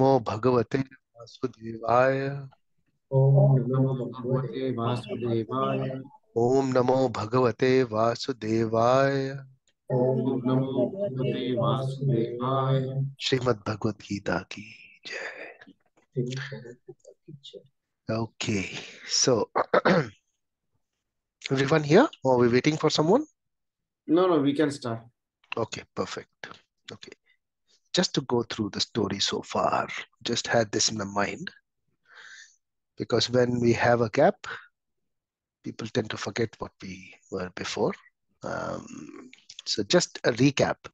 नमो भगवते वासुदेवाय। ओम नमो नमो भगवते भगवते वासुदेवाय। ओम नमो भगवते वासुदेवाय। ओम ओम नमो नमो भगवते भगवते वासुदेवाय। वासुदेवाय। श्रीमद् भगवद गीता की जय। श्रीमद् भगवद गीता की जय। Okay, so everyone here, or are we waiting for someone? No, we can start. Okay, perfect. Okay, just to go through the story so far, just had this in my mind because when we have a gap, people tend to forget what we were before. So just a recap.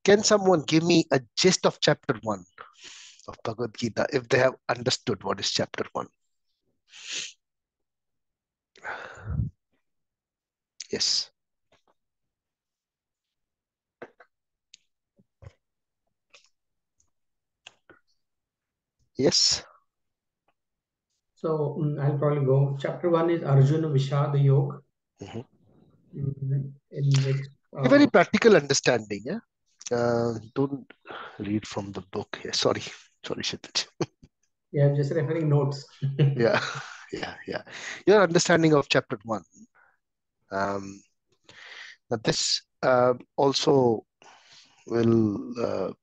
Can someone give me a gist of chapter 1 of Bhagavad Gita if they have understood what is chapter 1? Yes. Yes. So I'll probably go. Chapter 1 is Arjuna Vishada Yoga, Mhm. in which A very practical understanding. Yeah. Don't read from the book here. Sorry, Shitij. yeah, I'm just referring notes. Yeah, yeah. Your understanding of chapter 1. Um, now this also will,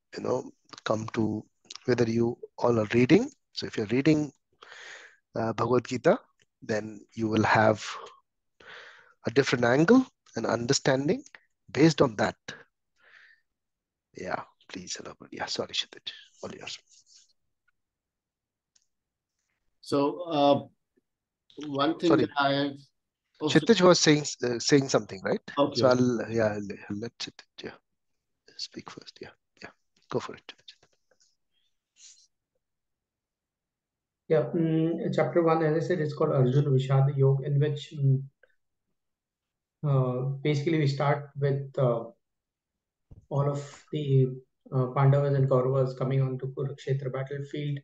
come to whether you all are reading. So if you're reading Bhagavad Gita, then you will have a different angle and understanding based on that. Yeah, please elaborate. Yeah, sorry, Shitij. All yours. So, one thing Sorry, that I have also. Shitij was saying something, right? So Okay. I'll let Shitij speak first. Yeah, go for it. Yeah, chapter 1, as I said, it's called Arjuna Vishada Yoga, in which basically we start with all of the Pandavas and Kauravas coming onto Kurukshetra battlefield,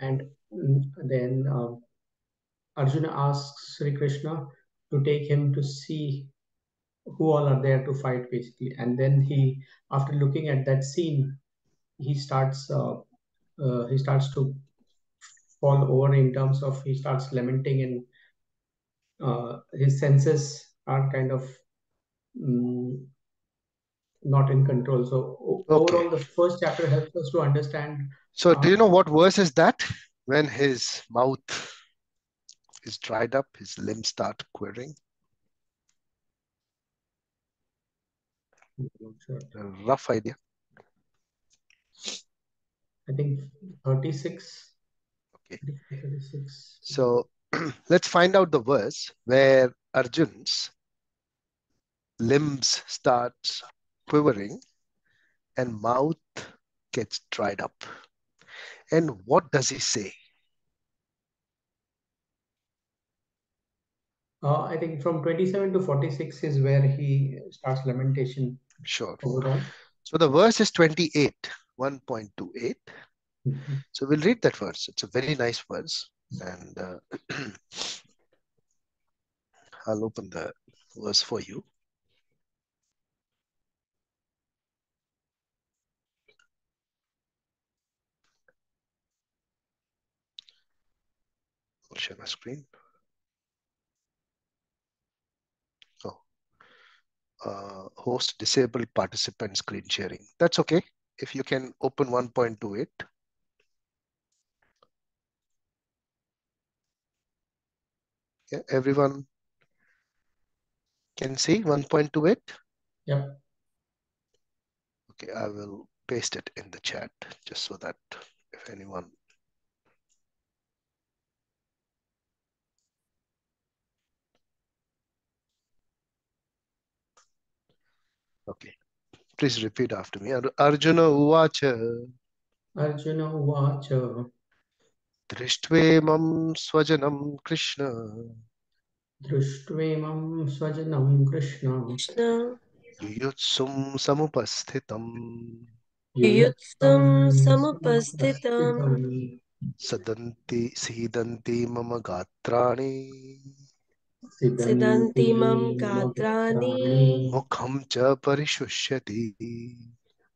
and then Arjuna asks Sri Krishna to take him to see who all are there to fight, basically. And then he, after looking at that scene, he starts to fall over in terms of he starts lamenting, and his senses are kind of mm, not in control. So Okay. overall, the first chapter helps us to understand. So do you know what verse is that? When his mouth is dried up, his limbs start quivering. Sure. A rough idea. I think 36. Okay. 36. So let's find out the verse where Arjun's limbs starts quivering and mouth gets dried up. And what does he say? I think from 27 to 46 is where he starts lamentation Sure. overall. So the verse is 28, 1.28. Mhm. So we'll read that verse. It's a very nice verse. And I'll open the verse for you. I'll share my screen. Host disabled participant screen sharing. That's okay. If you can open 1.28. Yeah, everyone can see 1.28. Yep. Okay, I will paste it in the chat just so that if anyone. Okay, please repeat after me. Arjuna uvacha Arjuna Uvacha drishtveman swajanam Krishna Drishtvaimam Swajanam Krishna Krishna yuyutsum samupasthitam Yuyutsum Yuyuksam Samupasthitam Samasthitam sadanti sidanti mama gatrani Siddhanti Siddhanti Mam Mama Gatrani Gatrani mukham cha parishushyati.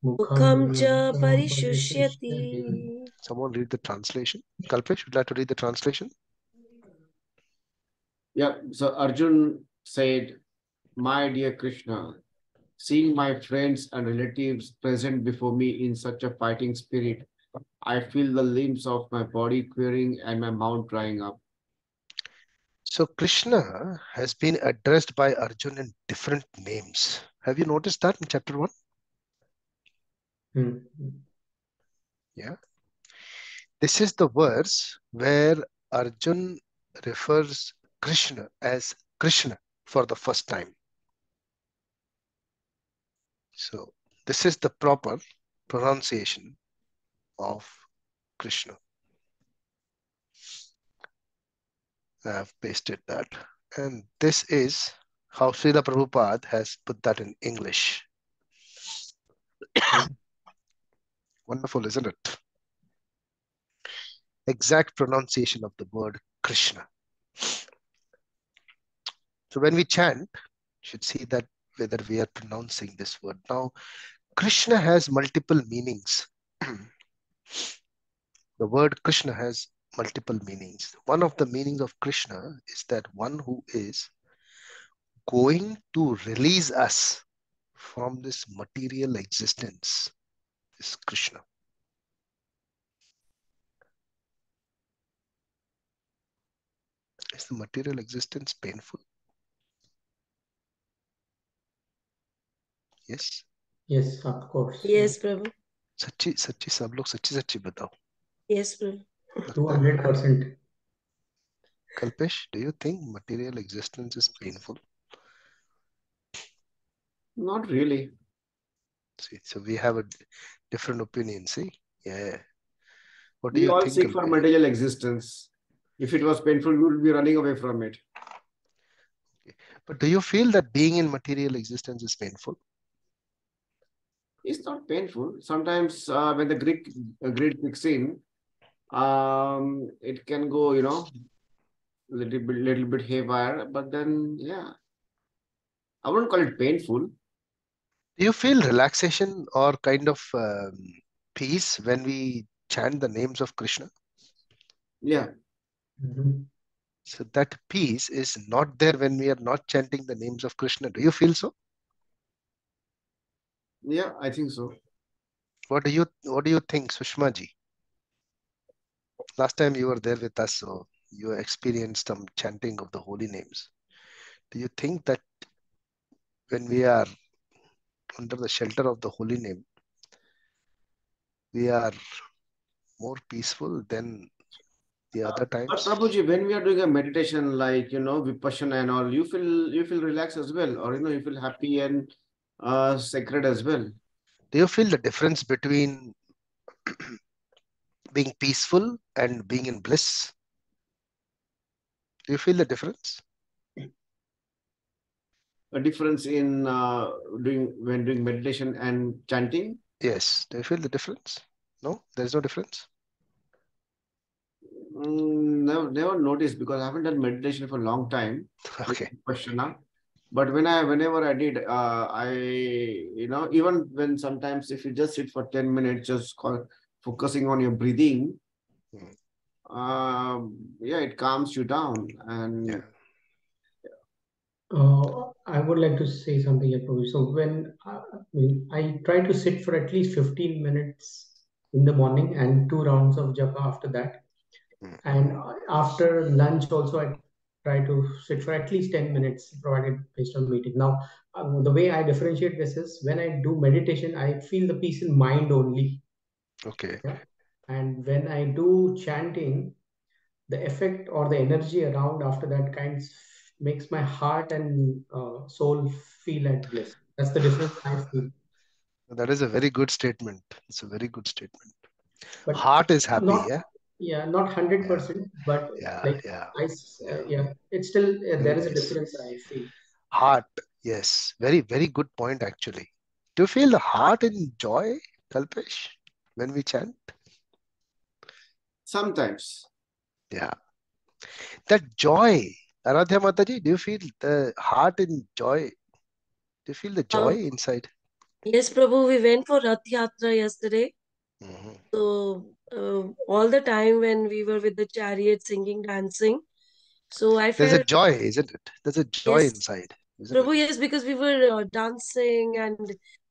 Mukham cha parishusyati. Someone read the translation. Kalpesh, would you like to read the translation? Yeah, so Arjun said, "My dear Krishna, seeing my friends and relatives present before me in such a fighting spirit, I feel the limbs of my body quivering and my mouth drying up." So Krishna has been addressed by Arjun in different names. Have you noticed that in chapter 1? Yeah. This is the verse where Arjun refers Krishna as Krishna for the first time. So this is the proper pronunciation of Krishna. I have pasted that. And this is how Srila Prabhupada has put that in English. Wonderful, isn't it? Exact pronunciation of the word Krishna. So when we chant, you should see that whether we are pronouncing this word. Now, Krishna has multiple meanings. The word Krishna has multiple meanings. One of the meanings of Krishna is that one who is going to release us from this material existence is Krishna. Is the material existence painful? Yes? Yes, of course. Yes, Prabhu. सच्ची सच्ची सब लोग सच्ची सच्ची बताओ. Yes, Prabhu. 200%. Kalpesh, do you think material existence is painful? Not really. See, so we have a different opinion. See, yeah. What do We you all think, seek for Kalpesh? material existence. If it was painful, we would be running away from it. Okay. But do you feel that being in material existence is painful? It's not painful. Sometimes when the greed kicks in, it can go, little bit haywire. But then, yeah, I wouldn't call it painful. Do you feel relaxation or kind of peace when we chant the names of Krishna? Yeah. So that peace is not there when we are not chanting the names of Krishna. Do you feel so? Yeah, I think so. What do you think, Sushma ji? Last time you were there with us, so you experienced some chanting of the holy names. Do you think that when we are under the shelter of the holy name, we are more peaceful than the other But times? Prabhuji, when we are doing a meditation like Vipassana and all, you feel relaxed as well, or you feel happy and sacred as well. Do you feel the difference between being peaceful and being in bliss? Do you feel the difference? A difference in doing meditation and chanting? Yes. Do you feel the difference? No, there's no difference. Never noticed because I haven't done meditation for a long time. Okay. Vipassana. But whenever I did, even when sometimes if you just sit for 10 minutes, just focusing on your breathing, it calms you down. And Yeah. I would like to say something here, Prabhu. So when I try to sit for at least 15 minutes in the morning and 2 rounds of japa after that. And after lunch also, I try to sit for at least 10 minutes, provided based on meeting. Now, the way I differentiate this is when I do meditation, I feel the peace in mind only. Okay. Yeah. And when I do chanting, the effect or the energy around after that makes my heart and soul feel at bliss. That's the difference I feel. That is a very good statement. It's a very good statement. But Heart is happy, not 100%, but like it's still there is a difference I feel. Heart, yes, very, very good point actually. Do you feel the heart in joy, Kalpesh, when we chant? sometimes. Yeah. That joy, Aradhya Mataji, do you feel the heart in joy? Do you feel the joy inside? Yes, Prabhu, we went for Rath Yatra yesterday. Mhm. So all the time when we were with the chariot singing, dancing, so I There's a felt, joy, isn't it? There's a joy yes, inside, isn't it? Prabhu, yes, because we were dancing and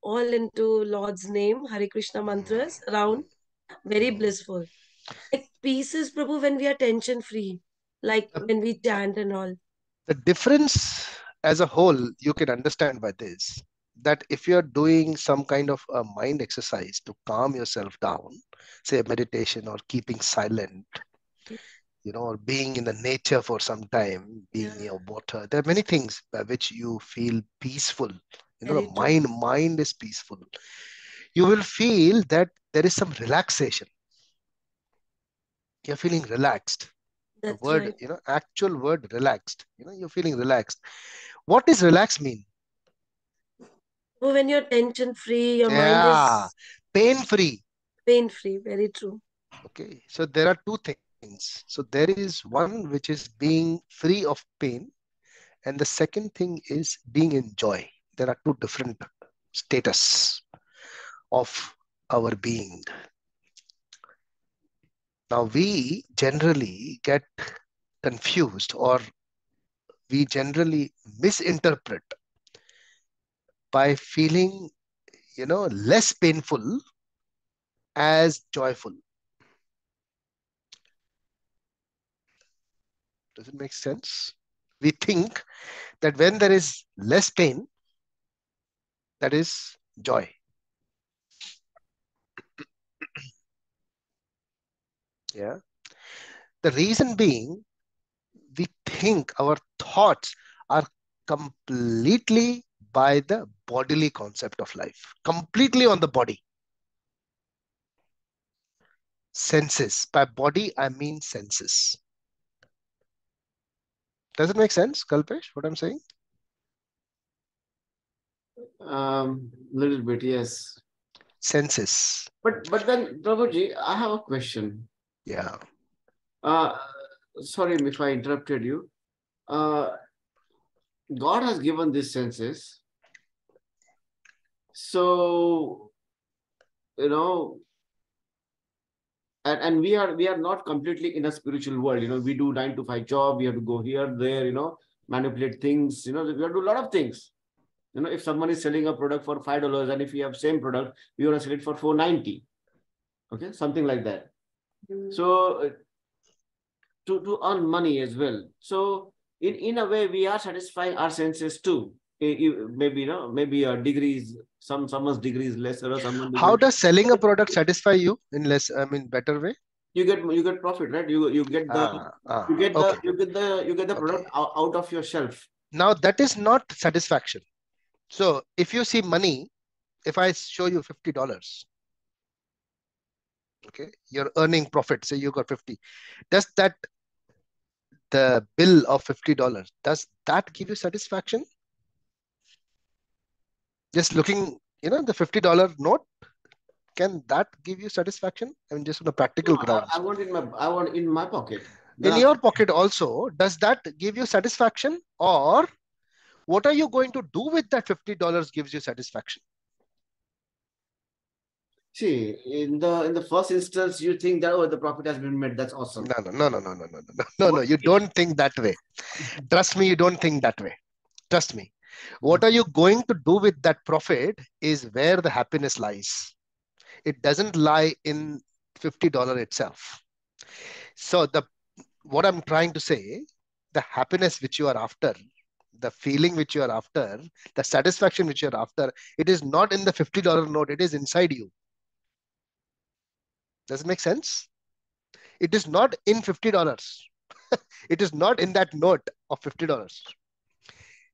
all into Lord's name, Hare Krishna mantras around, very Mhm. blissful. Like peace is, Prabhu, when we are tension free, like The, when we chant and all. the difference as a whole, you can understand by this that if you're doing some kind of a mind exercise to calm yourself down, say meditation or keeping silent, or being in the nature for some time, Yeah, being near water, there are many things by which you feel peaceful. The very true. mind is peaceful. You will feel that there is some relaxation. You're feeling relaxed. The That's word, right. actual word relaxed. You're feeling relaxed. What does relax mean? So when you're tension free, your mind Yeah, is pain free. pain free. Very true. Okay, so there are two things. So there is one which is being free of pain, and the second thing is being in joy. There are two different status of our being. Now we generally get confused, or we generally misinterpret by feeling, less painful as joyful. Does it make sense? We think that when there is less pain, that is joy. Yeah. The reason being, we think our thoughts are completely by the bodily concept of life, completely on the body. Senses. By body, I mean senses. Does it make sense, Kalpesh, what I'm saying? Little bit, yes. Senses. But then, Prabhuji, I have a question. Yeah. Uh, Sorry if I interrupted you. Uh, God has given these senses. So, you know, and we are not completely in a spiritual world. We do 9 to 5 job, we have to go here, there, manipulate things, we have to do a lot of things. If someone is selling a product for $5, and if we have same product, we want to sell it for 490. Okay, something like that. So to earn money as well. So in a way, we are satisfying our senses too. Maybe maybe a degrees, someone's degree is lesser, or someone How degree. does selling a product satisfy you in less, better way? You get profit, right? You get the you get the Okay. you get the you get the Okay. product out of your shelf. Now that is not satisfaction. So if you see money, if I show you $50, okay, you're earning profit. Say you got 50. Does that, the bill of $50, does that give you satisfaction? Just looking, the $50 note, can that give you satisfaction? I mean, just on the No, practical I grounds. want in my pocket. Then In your pocket also, does that give you satisfaction? Or what are you going to do with that $50 gives you satisfaction? see, in the first instance, you think that, oh, the profit has been made. That's awesome. No, no, no, no, no, no, no, no, no, no. You don't think that way. Trust me, you don't think that way. Trust me. What are you going to do with that profit is where the happiness lies. It doesn't lie in $50 itself. So what I'm trying to say, the happiness which you are after, the feeling which you are after, the satisfaction which you're after, it is not in the $50 note, it is inside you. Does it make sense? It is not in $50. It is not in that note of $50.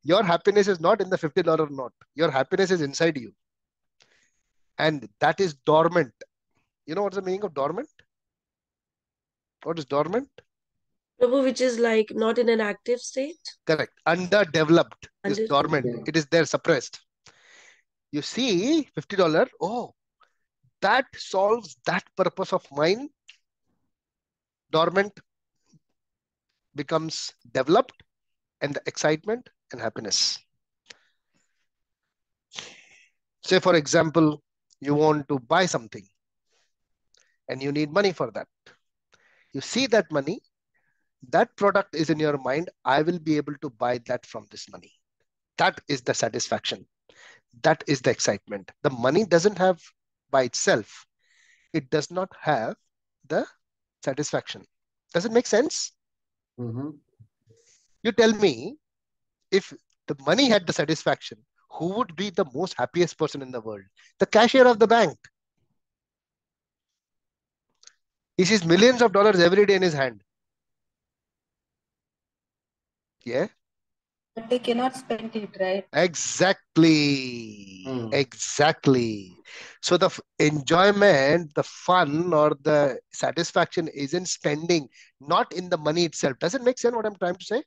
Your happiness is not in the $50 note. Your happiness is inside you. And that is dormant. You know what's the meaning of dormant? What is dormant? Prabhu, which is like not in an active state. Correct. Underdeveloped is Under dormant. Yeah. It is there suppressed. You see $50, oh, that solves that purpose of mine. Dormant becomes developed, and the excitement and happiness. Say, for example, you want to buy something and you need money for that. You see that money, that product is in your mind. I will be able to buy that from this money. That is the satisfaction. That is the excitement. The money doesn't have by itself, it does not have the satisfaction. Does it make sense? Mm-hmm. You tell me, if the money had the satisfaction, who would be the most happiest person in the world? The cashier of the bank. He sees millions of dollars every day in his hand. Yeah, But they cannot spend it, right? exactly. Mm. Exactly. So the enjoyment, the fun, or the satisfaction is in spending, not in the money itself. Does it make sense what I'm trying to say?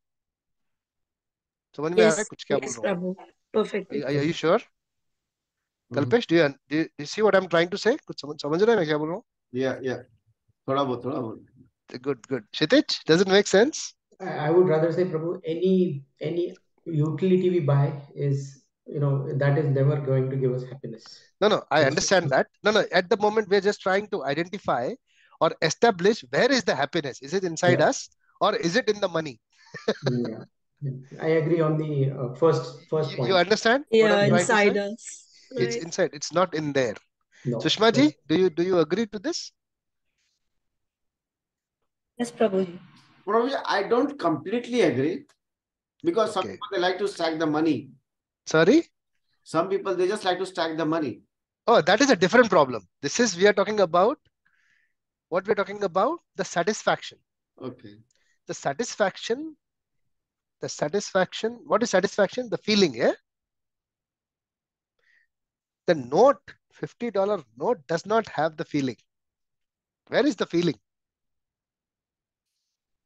समझ में आ रहा है Yes, कुछ क्या बोल yes, रहा हूँ? Prabhu. Perfectly. Are you sure? Mm-hmm. Kalpesh, do you see what I'm trying to say? कुछ समझ रहे हैं मैं क्या बोल रहा हूँ? Yeah. थोड़ा बहुत. Good. Kshitij, does it make sense? I would rather say, Prabhu, any utility we buy is, that is never going to give us happiness. No, I It's- understand that. No, at the moment we're just trying to identify or establish where is the happiness. Is it inside Yeah. us or is it in the money? Yeah. I agree on the first You point. understand what Yeah, I'm trying to inside say? us. It's Right. inside. It's not in there. No. Sushma ji, do you agree to this? Yes, Prabhuji. Probably I don't completely agree because some Okay. people they like to stack the money. Sorry? Some people they just like to stack the money. Oh, that is a different problem. We are talking about what we're talking about, the satisfaction. Okay. The satisfaction, what is satisfaction? The feeling, yeah? The note, $50 note does not have the feeling. Where is the feeling?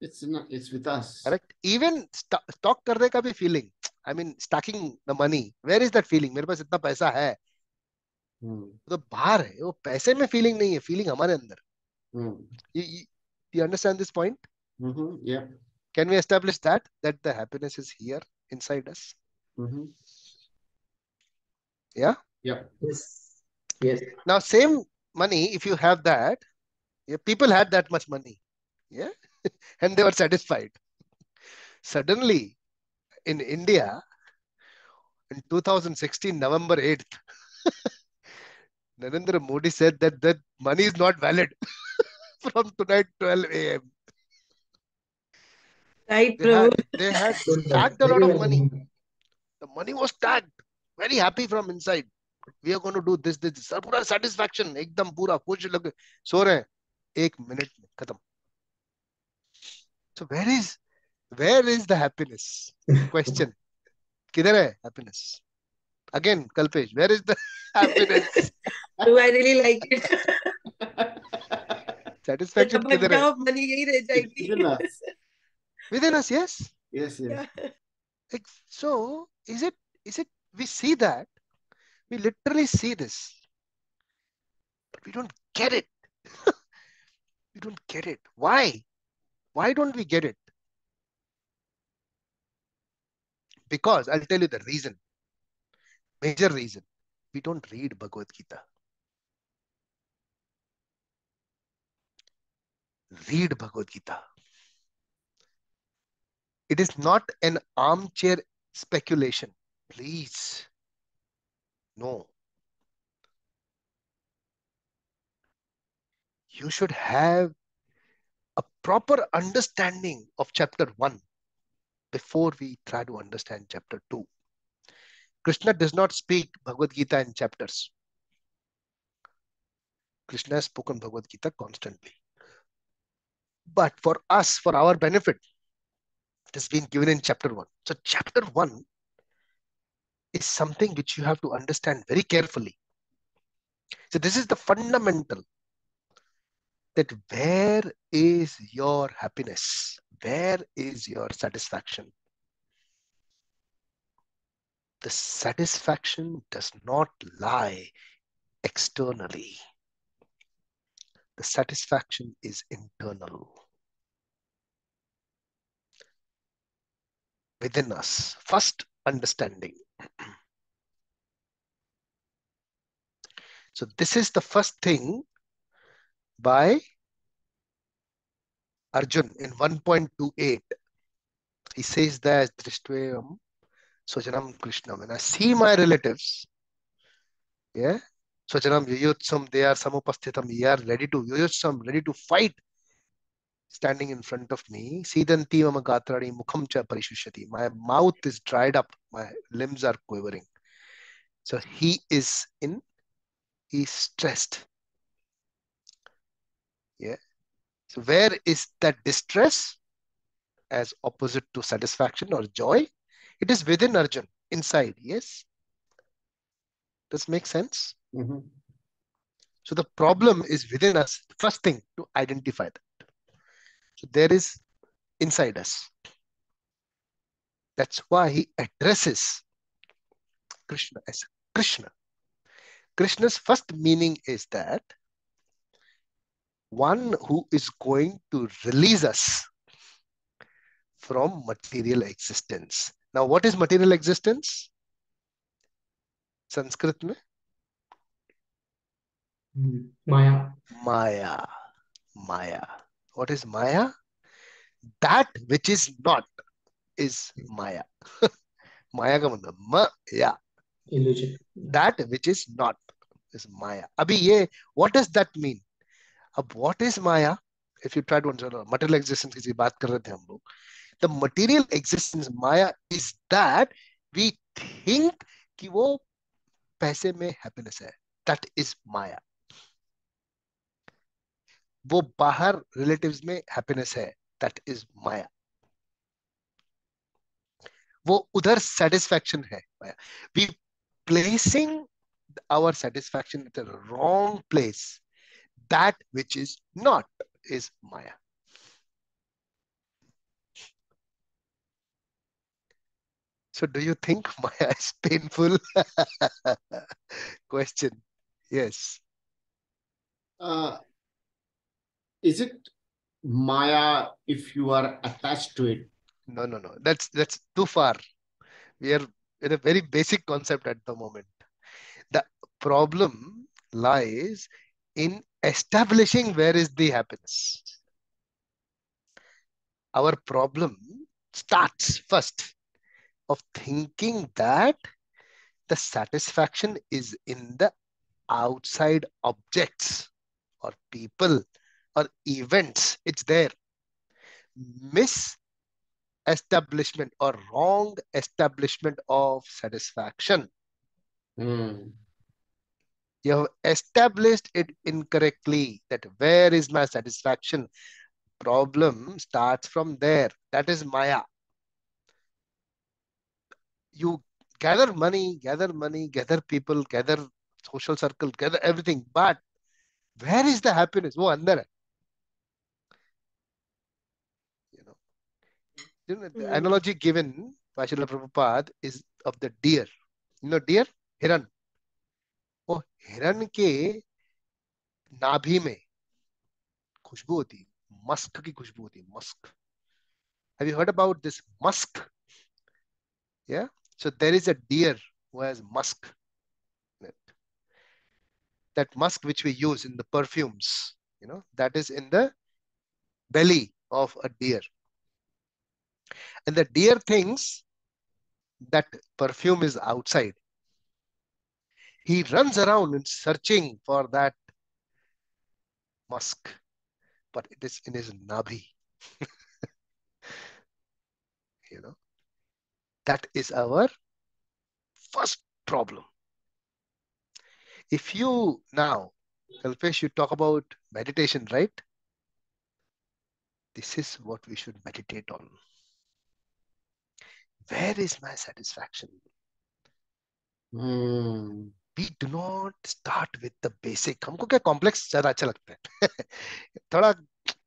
It's with us. Correct. Even stock करने का भी feeling. I mean, stacking the money. Where is that feeling? मेरे पास इतना पैसा है. तो बाहर है. वो पैसे में feeling नहीं है. Feeling हमारे अंदर. You understand this point? Yeah. Can we establish that the happiness is here inside us? Yeah. Yeah. Yes. Now, same money, if you have that, people had that much money. Yeah. And they were satisfied. Suddenly, in India, in 2016, November 8th, Narendra Modi said that money is not valid from tonight 12 a.m. Right, Prabhu. They had Good, stacked a very lot of well money. done. The money was stacked. Very happy from inside. We are going to do this. Sir, पूरा satisfaction. एकदम पूरा खुश लग सो रहे हैं. 1 minute में खत्म. So where is the happiness? Question. किधर है happiness? Again, Kalpesh, where is the happiness? Prabhu, I really like it. Satisfaction किधर है? money यही रह जाएगी. Within us. Within us, yes. Yes. Yeah. So is it we see that, we literally see this, but we don't get it. We don't get it. Why? Why don't we get it? Because I'll tell you the reason. Major reason. We don't read Bhagavad Gita. Read Bhagavad Gita. It is not an armchair speculation. Please. No. You should have a proper understanding of chapter 1 before we try to understand chapter 2. Krishna does not speak Bhagavad Gita in chapters. Krishna has spoken Bhagavad Gita constantly. But for us, for our benefit, it has been given in chapter 1. So chapter 1 is something which you have to understand very carefully. So this is the fundamental, that where is your happiness? Where is your satisfaction? The satisfaction does not lie externally. The satisfaction is internal. Within us. First understanding. So this is the first thing by Arjun in 1.28. He says that Drishtvam Swajanam Krishna. When I see my relatives, yeah, Swajanam Yuyutsam, they are samupasthitam, they are ready to Yuyutsam, ready to fight, standing in front of me. Sidanti mama gatrani mukham cha parishushati. My mouth is dried up, my limbs are quivering. So he's stressed. Yeah. So where is that distress as opposite to satisfaction or joy? It is within Arjun, inside. Yes. Does make sense? Mm-hmm. So the problem is within us. First thing to identify that. So there is inside us. That's why he addresses Krishna as Krishna. Krishna's first meaning is that one who is going to release us from material existence. Now, what is material existence? Sanskrit mein? Maya. Maya. Maya. What is Maya? That which is not is Maya. Maya का मतलब Maya. Illusion. That which is not is Maya. अभी ये, what does that mean? अब what is Maya? If you try to understand material existence की बात कर रहे थे हम लोग. The material existence Maya is that we think कि वो पैसे में happiness है. That is Maya. वो बाहर relatives में happiness है. That is Maya. वो उधर satisfaction है. Maya. We placing our satisfaction at the wrong place. That which is not is Maya. So do you think Maya is painful? Question. Yes. Is it Maya if you are attached to it? No. That's too far. We are in a very basic concept at the moment. The problem lies in establishing where is the happiness. Our problem starts first of thinking that the satisfaction is in the outside objects or people or events. It's there. Misestablishment or wrong establishment of satisfaction. Hmm. You have established it incorrectly. That where is my satisfaction? Problem starts from there. That is Maya. You gather money, gather people, gather social circle, gather everything. But where is the happiness? वो अंदर है. The analogy given by Srila Prabhupada is of the deer. You know deer? हिरन. वो हिरन के नाभि में खुशबू होती है. मस्क की खुशबू होती है. Musk. Have you heard about this musk? Yeah. So there is a deer who has musk. That musk which we use in the perfumes, that is in the belly of a deer. And the deer thinks that perfume is outside. He runs around and searching for that musk, but it is in his nabhi. That is our first problem. If you now, Kalpesh, you talk about meditation, right? This is what we should meditate on. Where is my satisfaction? We do not start with the basic. हमको क्या complex ज़्यादा अच्छा लगता है. थोड़ा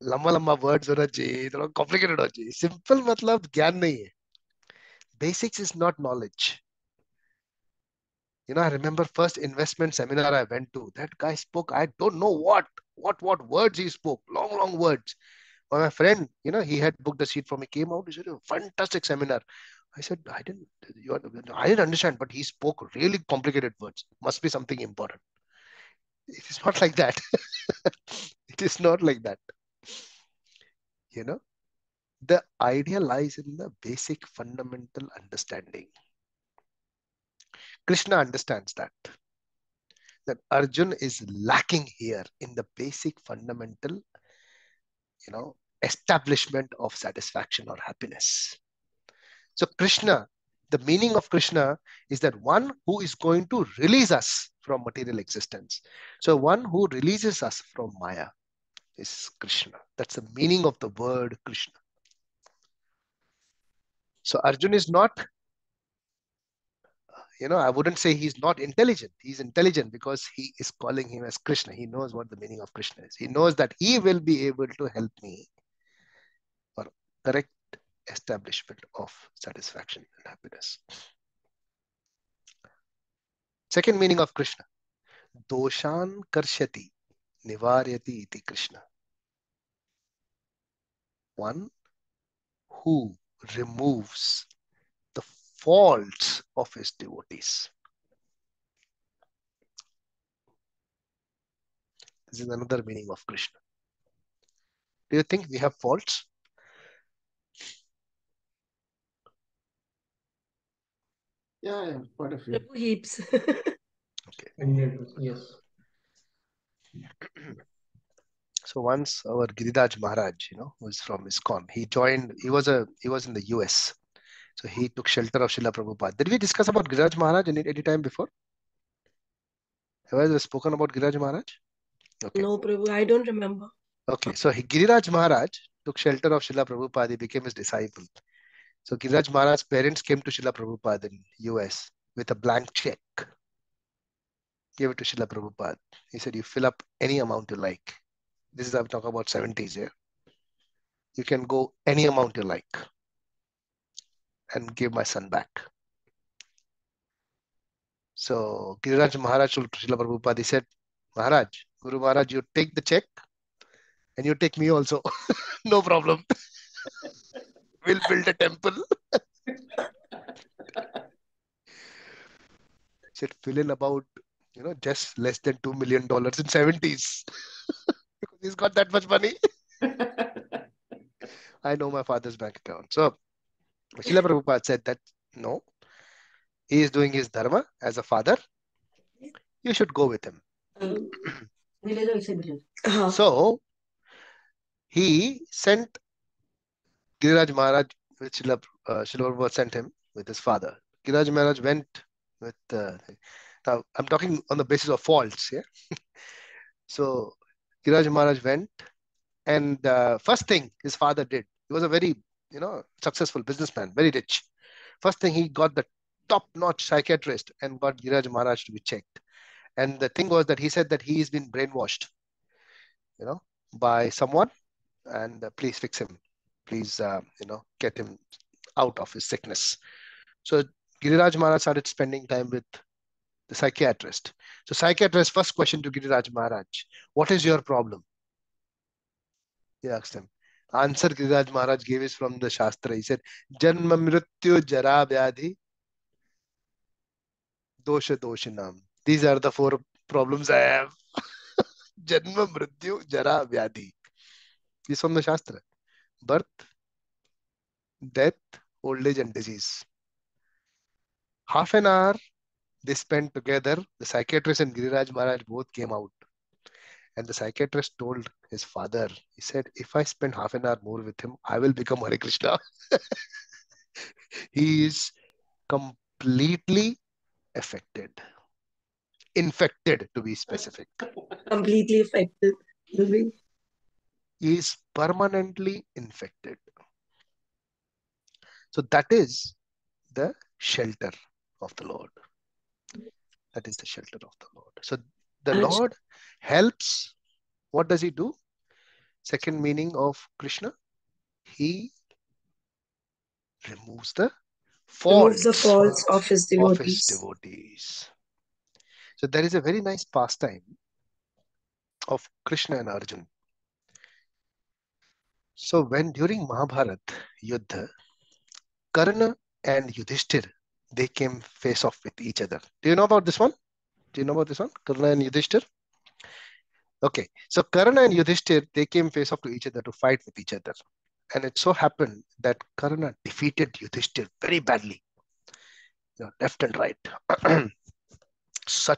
लंबा words होना चाहिए, थोड़ा complicated होना चाहिए. Simple मतलब ज्ञान नहीं है. Basics is not knowledge. I remember first investment seminar I went to. That guy spoke, I don't know what words he spoke. Long words. But my friend, he had booked a seat for me, came out, he said, "A fantastic seminar." I said, I didn't understand, but he spoke really complicated words. Must be something important. It is not like that. It is not like that. You know, the idea lies in the basic fundamental understanding. Krishna understands that Arjun is lacking here in the basic fundamental, establishment of satisfaction or happiness. So Krishna, the meaning of Krishna is that one who is going to release us from material existence. So one who releases us from Maya is Krishna. That's the meaning of the word Krishna. So Arjun is not, I wouldn't say he's not intelligent. He's intelligent because he is calling him as Krishna. He knows what the meaning of Krishna is. He knows that he will be able to help me for correct establishment of satisfaction and happiness. Second meaning of Krishna, doshan karshati nivaryati iti Krishna. One who removes the faults of his devotees. This is another meaning of Krishna. Do you think we have faults? Yeah, quite a few. Prabhu, heaps. Okay. 100%, yes. So once our Giriraj Maharaj, who is from ISKCON, he was in the US. So he took shelter of Srila Prabhupada. Did we discuss about Giriraj Maharaj any time before? Have I ever spoken about Giriraj Maharaj? Okay. No, Prabhu, I don't remember. Okay. So Giriraj Maharaj took shelter of Srila Prabhupada. He became his disciple. So Giriraj Maharaj's parents came to Srila Prabhupada in US with a blank check. Gave it to Srila Prabhupada. He said, you fill up any amount you like. This is, I'm talking about 70s here. You can go any amount you like and give my son back. So Giriraj Maharaj told Srila Prabhupada, he said, Maharaj, Guru Maharaj, you take the check and you take me also. No problem. We'll build a temple. He said, fill in about, just less than $2 million in 70s. Because he's got that much money. I know my father's bank account. So Srila Prabhupada said that, no, he is doing his dharma as a father. You should go with him. So he sent Giriraj Maharaj, with Srila Prabhupada sent him with his father. Giriraj Maharaj went with, now I'm talking on the basis of faults, yeah. So Giriraj Maharaj went, and first thing his father did, he was a very, successful businessman, very rich. First thing, he got the top-notch psychiatrist and got Giriraj Maharaj to be checked. And the thing was that he said that he's been brainwashed, by someone, and please fix him. Please, get him out of his sickness. So Giriraj Maharaj started spending time with the psychiatrist. So psychiatrist first question to Giriraj Maharaj, what is your problem? He asked him. Answer Giriraj Maharaj gave is from the Shastra. He said, Janma Mrityu Jara Vyadhi Dosha Doshinam. These are the four problems I have. Janma Mrityu Jara Vyadhi. This is from the Shastra. Birth, death, old age and disease. Half an hour they spent together. The psychiatrist and Giriraj Maharaj both came out. And the psychiatrist told his father, he said, if I spend half an hour more with him, I will become Hare Krishna. He is completely affected. Infected, to be specific. Completely affected. He is permanently infected. So that is the shelter of the Lord. That is the shelter of the Lord. So the Lord helps. What does he do? Second meaning of Krishna, he removes the faults of his devotees. So there is a very nice pastime of Krishna and Arjuna. So when during Mahabharat Yuddha, Karna and Yudhishthir, they came face off with each other. Do you know about this one? Karna and Yudhishthir? Okay, so Karna and Yudhishthir, they came face off to each other to fight with each other. And it so happened that Karna defeated Yudhishthir very badly, left and right.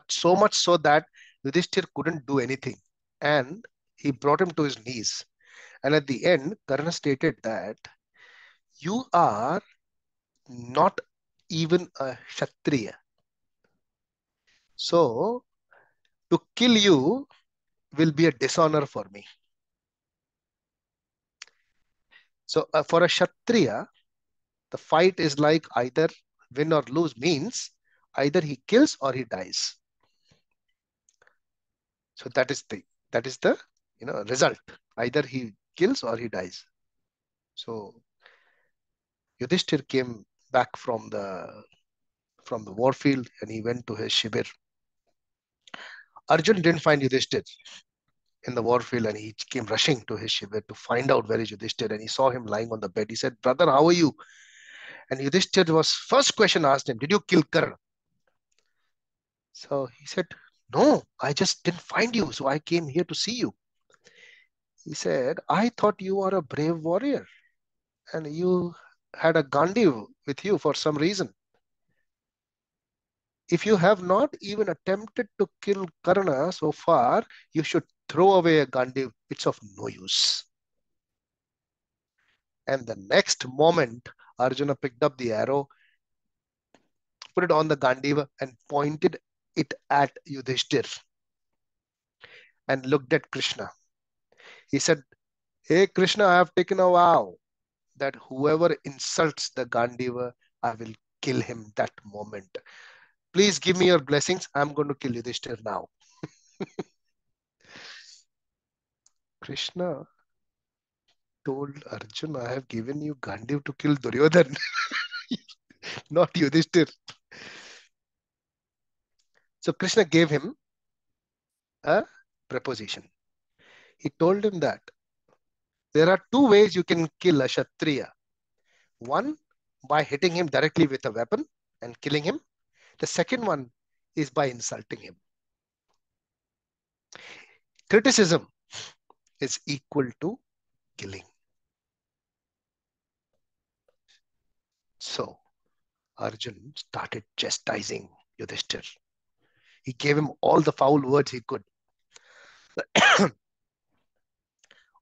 So much so that Yudhishthir couldn't do anything. And he brought him to his knees. And at the end, Karna stated that you are not even a Kshatriya. So to kill you will be a dishonor for me. So for a Kshatriya, the fight is like either win or lose, means either he kills or he dies. So that is the result. Either he kills or he dies. So Yudhishthir came back from the warfield and he went to his shibir. Arjun didn't find Yudhishthir in the warfield and he came rushing to his shibir to find out where is Yudhishthir, and he saw him lying on the bed. He said, "Brother, how are you?" And Yudhishthir was first question asked him, "Did you kill Karna?" So he said, "No, I just didn't find you, so I came here to see you." He said, "I thought you are a brave warrior and you had a Gandiv with you for some reason. If you have not even attempted to kill Karna so far, you should throw away a Gandiv. It's of no use." And the next moment, Arjuna picked up the arrow, put it on the Gandiva, and pointed it at Yudhishthir and looked at Krishna. He said, "Hey Krishna, I have taken a vow that whoever insults the Gandiva, I will kill him that moment. Please give me your blessings. I'm going to kill Yudhishthir now." Krishna told Arjuna, "I have given you Gandiv to kill Duryodhan, not Yudhishthir." So Krishna gave him a proposition. He told him that there are two ways you can kill a Kshatriya. One, by hitting him directly with a weapon and killing him. The second one is by insulting him. Criticism is equal to killing. So Arjun started chastising Yudhishthir. He gave him all the foul words he could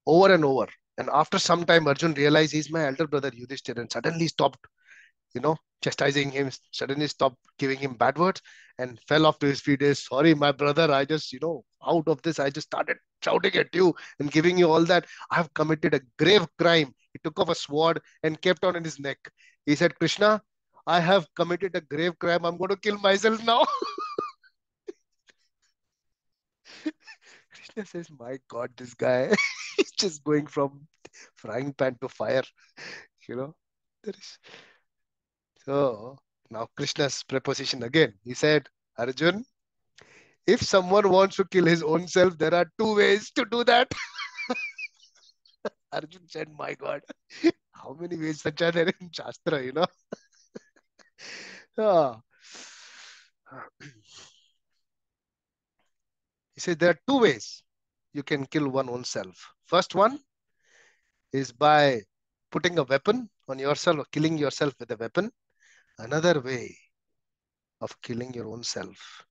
over and over. And after some time, Arjun realized he's my elder brother Yudhishthir and suddenly stopped, chastising him, suddenly stopped giving him bad words and fell off to his feet. "Sorry, my brother, I just, out of this, I just started shouting at you and giving you all that. I have committed a grave crime." He took off a sword and kept on in his neck. He said, "Krishna, I have committed a grave crime. I'm going to kill myself now." Krishna says, "My God, this guy is just going from frying pan to fire, you know. There is so now Krishna's preposition again. He said, "Arjun, if someone wants to kill his own self, there are two ways to do that." Arjun said, "My God, how many ways such are there in Shastra?" Ah. He said there are two ways you can kill one own self. First one is by putting a weapon on yourself or killing yourself with a weapon. Another way of killing your own self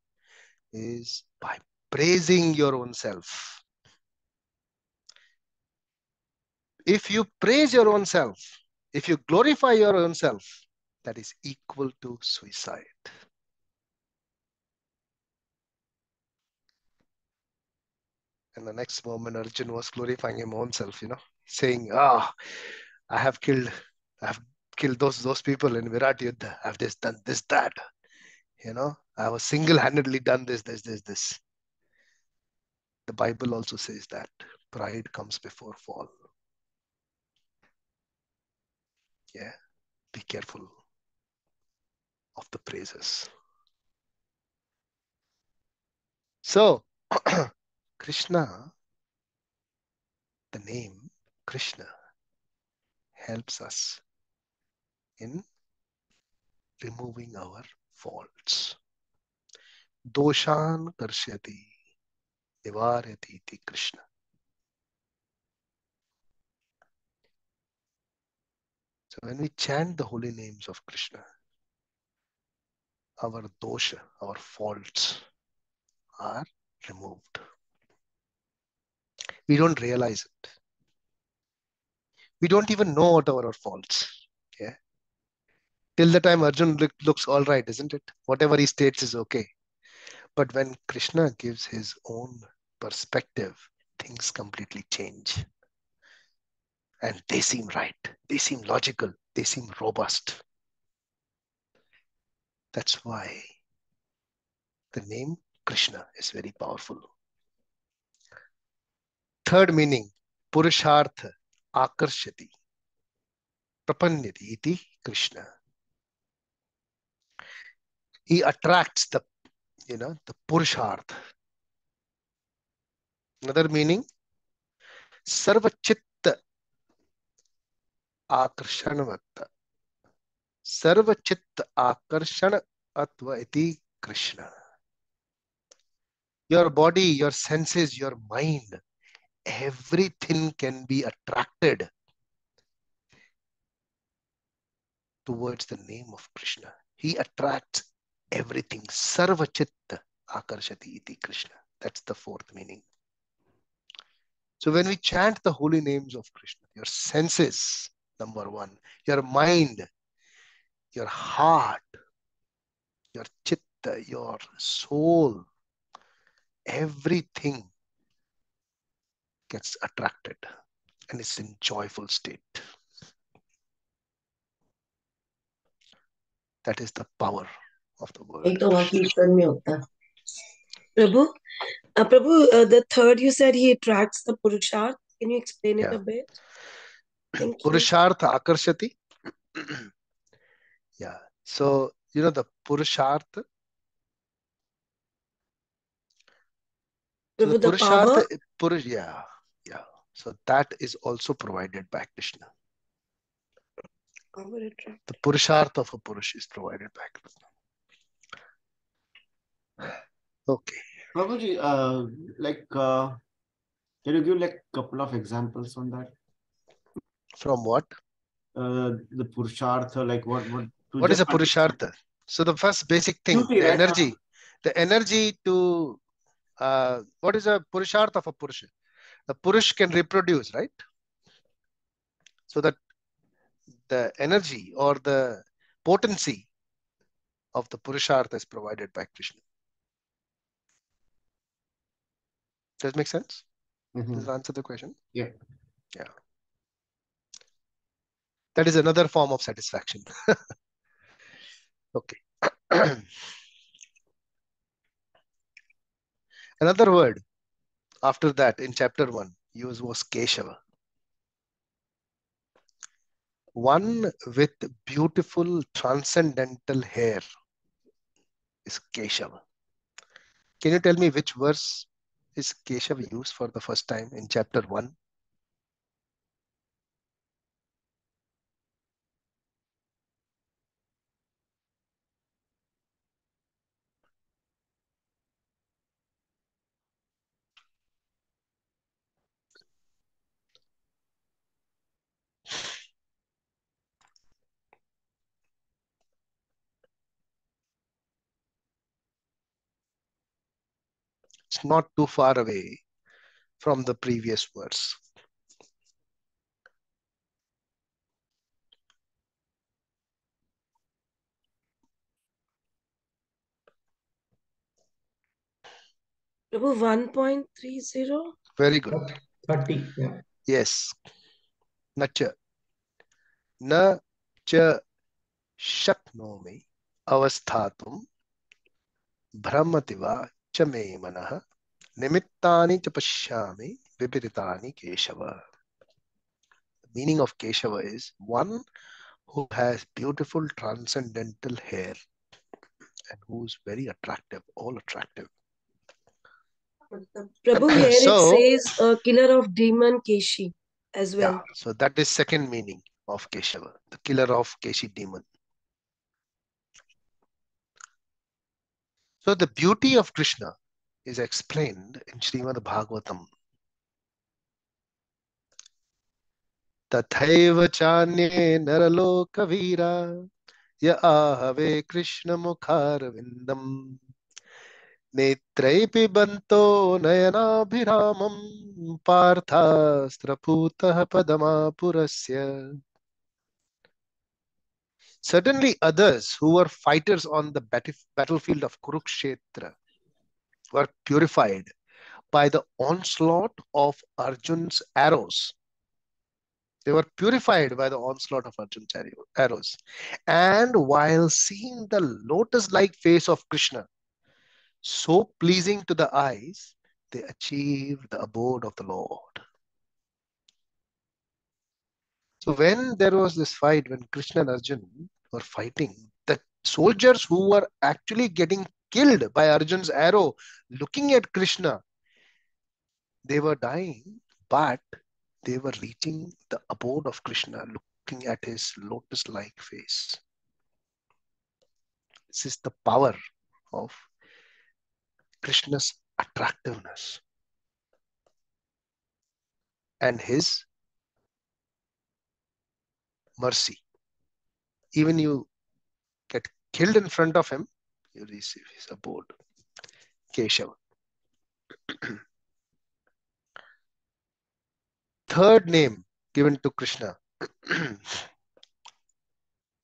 is by praising your own self. If you praise your own self, if you glorify your own self, that is equal to suicide." And the next moment, Arjun was glorifying his own self, saying, I have killed, I have killed those people in Virat Yuddha. I've just done this, that. I was single-handedly done this. The Bible also says that pride comes before fall. Yeah, be careful of the praises. So, Krishna, the name Krishna, helps us in removing our faults. Doshan karshyati nivaryati iti Krishna. So when we chant the holy names of Krishna, our dosha, our faults are removed. We don't realize it. We don't even know what are our faults. Yeah. Till the time Arjun looks all right, isn't it? Whatever he states is okay. But when Krishna gives his own perspective, things completely change. And they seem right. They seem logical. They seem robust. That's why the name Krishna is very powerful. Third meaning, Purushartha Akarshati Prapanyati iti Krishna. He attracts the Purushartha. Another meaning, Sarvachitta Akarshanavatta. Sarvachitta Akarshana Atva iti Krishna. Your body, your senses, your mind, everything can be attracted towards the name of Krishna. He attracts everything. Sarvachitta Akarshati iti Krishna. That's the fourth meaning. So when we chant the holy names of Krishna, your senses, number one, your mind, your heart, your chitta, your soul, everything gets attracted and is in joyful state. That is the power of the word. एक तो वहाँ कीर्तन में होता है. Prabhu, the third you said he attracts the Purusharth. Can you explain it a bit? Thank you. Purushartha Akarshati. Yeah. So, the Purushartha. So the power. Yeah. So that is also provided by Krishna. The Purushartha of a Purush is provided by Krishna. Okay. Prabhuji, can you give like a couple of examples on that? From what? The Purushartha, like what is a Purushartha? So the first basic thing, Beauty, the right? energy. The energy to, what is a Purushartha of a Purush? The Purush can reproduce, right? So that the energy or the potency of the Purushartha is provided by Krishna. Does it make sense? Does it answer the question? Yeah. Yeah. That is another form of satisfaction. Okay. Another word after that in chapter 1 used was Keshava. One with beautiful transcendental hair is Keshava. Can you tell me which verse is Keshava used for the first time in chapter 1? It's not too far away from the previous verse. Prabhu, 1.30. Very good. 30. Yeah. Yes. Nacha. Na cha shaknomi avasthatum brahmativa cha me manah nimittani cha pashyami vipiritani Keshava. The meaning of Keshava is one who has beautiful transcendental hair and who's very attractive, all attractive. Prabhu, here So, it says killer of demon Keshi as well. Yeah, so that is second meaning of Keshava, the killer of Keshi demon. So the beauty of Krishna is explained in Srimad Bhagavatam. Tathaiva chanye naralokavira ya ahave Krishna mukharvindam netraipi banto nayanabhiramam parthastra padamapurasya. Certainly others who were fighters on the battlefield of Kurukshetra were purified by the onslaught of Arjun's arrows. They were purified by the onslaught of Arjun's arrows. And while seeing the lotus-like face of Krishna, so pleasing to the eyes, they achieved the abode of the Lord. So when there was this fight, when Krishna and Arjun were fighting, the soldiers who were actually getting killed by Arjun's arrow, looking at Krishna, they were dying, but they were reaching the abode of Krishna, looking at his lotus-like face. This is the power of Krishna's attractiveness and his mercy. Even you get killed in front of him, you receive his abode. Keshava. Third name given to Krishna,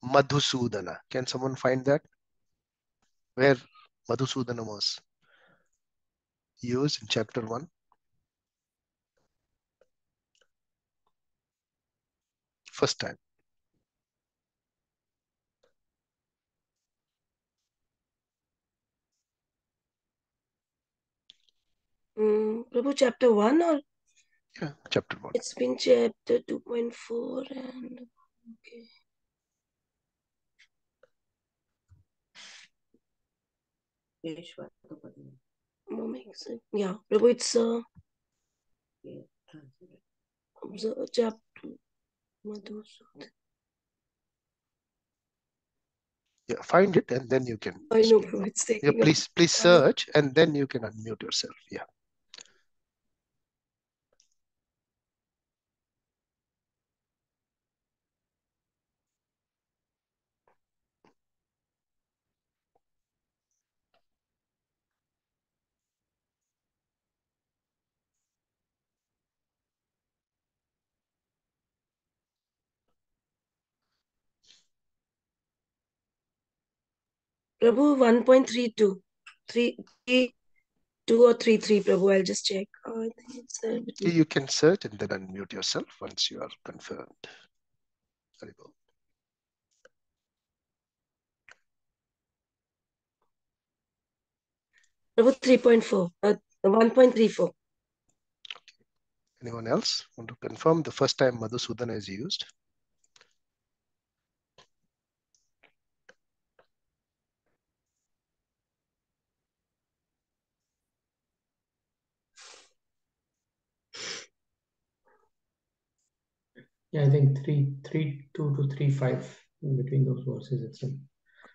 Madhusudana. Can someone find that? Where Madhusudana was used in chapter 1? First time. Prabhu, chapter 1 or? Yeah, chapter 1. It's been chapter 2.4 and okay. Yeah, Prabhu, it's chapter Madhusudana. Yeah, find it and then you can. I know, speak. Prabhu, it's Yeah, taking please search and then you can unmute yourself. Yeah. Prabhu 1.32. 3.2 or 3.3, Prabhu. I'll just check. I think it's there. You can search and then unmute yourself once you are confirmed. Haribol. Prabhu 3.4. 1.34. Anyone else want to confirm the first time Madhusudana is used? Yeah, I think 3.2 to 3.5 in between those verses itself.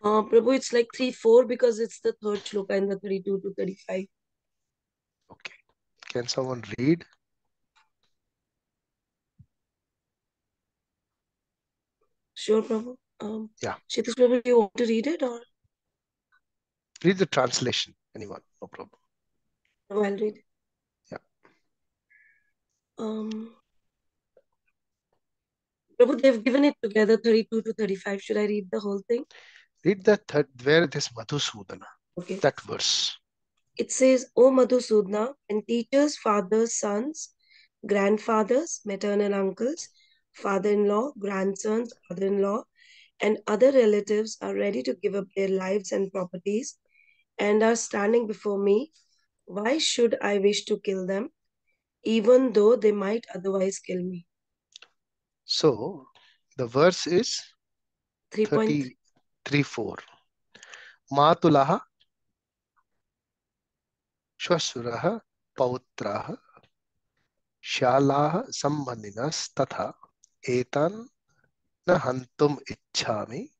Prabhu, it's like 3.4 because it's the third shloka in the 32 to 35. Okay. Can someone read? Sure, Prabhu. Yeah. Kshitish Prabhu, do you want to read it or? Read the translation. Anyone? No problem. No, I'll read it. Yeah. Prabhu, they've given it together 32 to 35. Should I read the whole thing? Read the third, where it is Madhusudana. Okay. That verse. It says, O Madhusudana, and teachers, fathers, sons, grandfathers, maternal uncles, father-in-law, grandsons, father-in-law, and other relatives are ready to give up their lives and properties and are standing before me. Why should I wish to kill them, even though they might otherwise kill me? So the verse is 3.3. 33:4. Matulaha Shwasuraha Pautraha Shalaha Sammandinas Tatha Etan Na Hantum Ichhami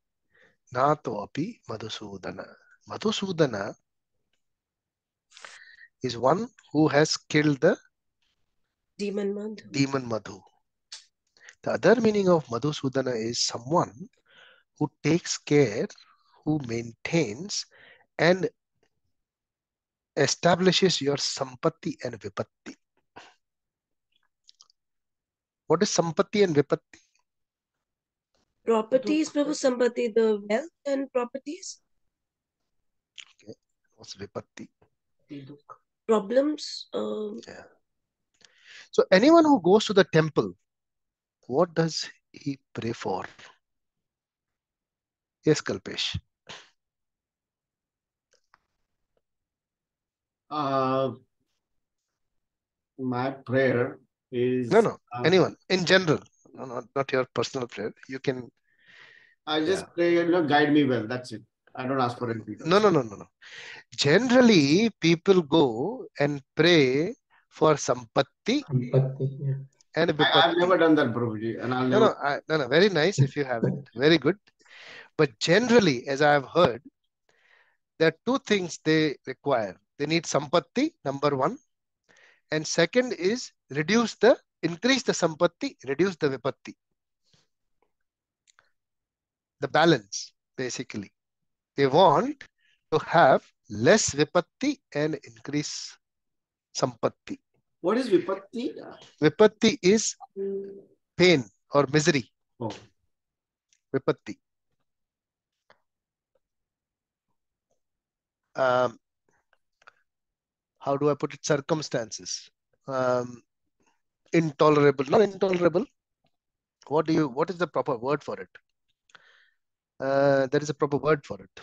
Nato Api Madhusudana. Madhusudana is one who has killed the Demon Madhu. demon Madhu. The other meaning of Madhusudana is someone who takes care, who maintains and establishes your sampatti and vipatti. What is sampatti and vipatti? Properties, Prabhu Sampati, the wealth and properties. Okay. What's vipatti? Problems. Yeah. So anyone who goes to the temple, what does he pray for? Yes, Kalpesh. My prayer is No, anyone in general. No, not your personal prayer. You can. I just pray, guide me well. That's it. I don't ask for anything else. No. Generally, people go and pray for sampatti Yeah. and I've vipatti. never done that, Prabhuji, and I'll never. No. Very nice if you have it. Very good. But generally, as I have heard, there are two things they require. They need sampatti, number one, and second is increase the sampatti, reduce the vipatti. The balance, basically. They want to have less vipatti and increase sampatti. What is vipatti? Vipatti is pain or misery. Oh. Vipatti. How do I put it? Circumstances. Intolerable, not intolerable. What is the proper word for it? There is a proper word for it.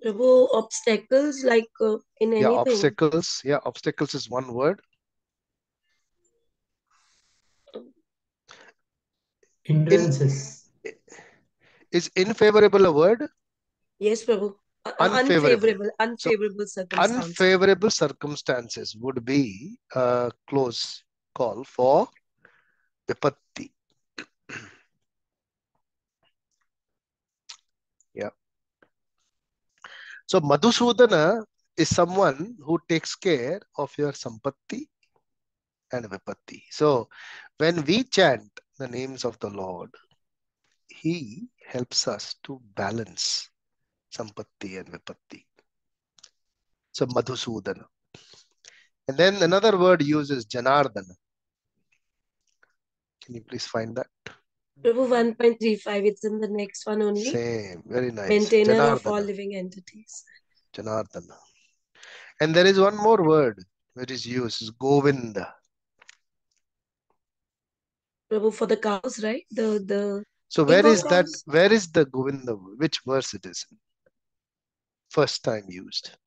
Prabhu, obstacles like in anything. Obstacles. Yeah, obstacles is one word. Hindrances. Is unfavorable a word? Yes, Prabhu. Unfavorable. Unfavorable circumstances. Unfavorable circumstances would be a close call for vipatti. Yeah. So Madhusudana is someone who takes care of your sampatti and vipatti. So when we chant the names of the Lord, he helps us to balance sampatti and vipatti. So Madhusudana. And then another word used is Janardana. Can you please find that? Prabhu 1.35, it's in the next one only. Same, very nice. Maintainer Janardana. of all living entities. Janardana. And there is one more word which is used, is Govinda. Prabhu, for the cows, right? So where is that? Where is the Govinda? Which verse it is? First time used.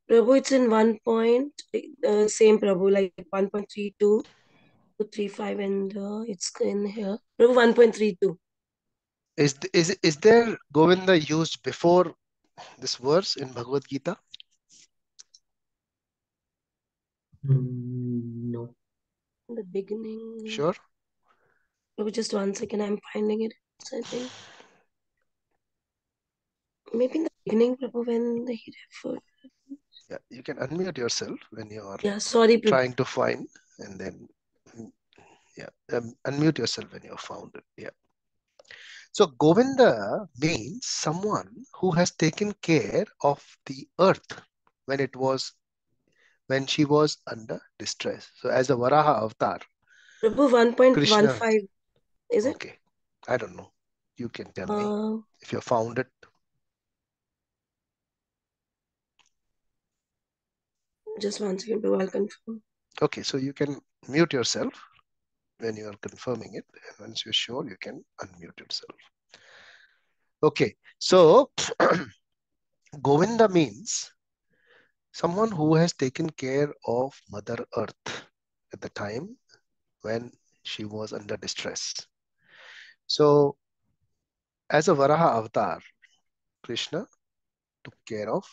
Prabhu, it's in 1 point, same Prabhu, like 1.32 to 35, and it's in here. Prabhu 1.32. Is there Govinda used before this verse in Bhagavad Gita? No. In the beginning. Sure. Prabhu, just 1 second, I'm finding it. I think maybe in the beginning, Prabhu, when he referred. Yeah, you can unmute yourself when you are sorry, Prabhu. trying to find, and then unmute yourself when you have found it. Yeah. So Govinda means someone who has taken care of the earth when she was under distress. So as a Varaha avatar. Prabhu 1.15, is it? Okay. I don't know. You can tell me if you found it. Just 1 second, Prabhu, I'll confirm. Okay, so you can mute yourself when you are confirming it. And once you're sure, you can unmute yourself. Okay, so Govinda means someone who has taken care of Mother Earth at the time when she was under distress. So as a Varaha avatar, Krishna took care of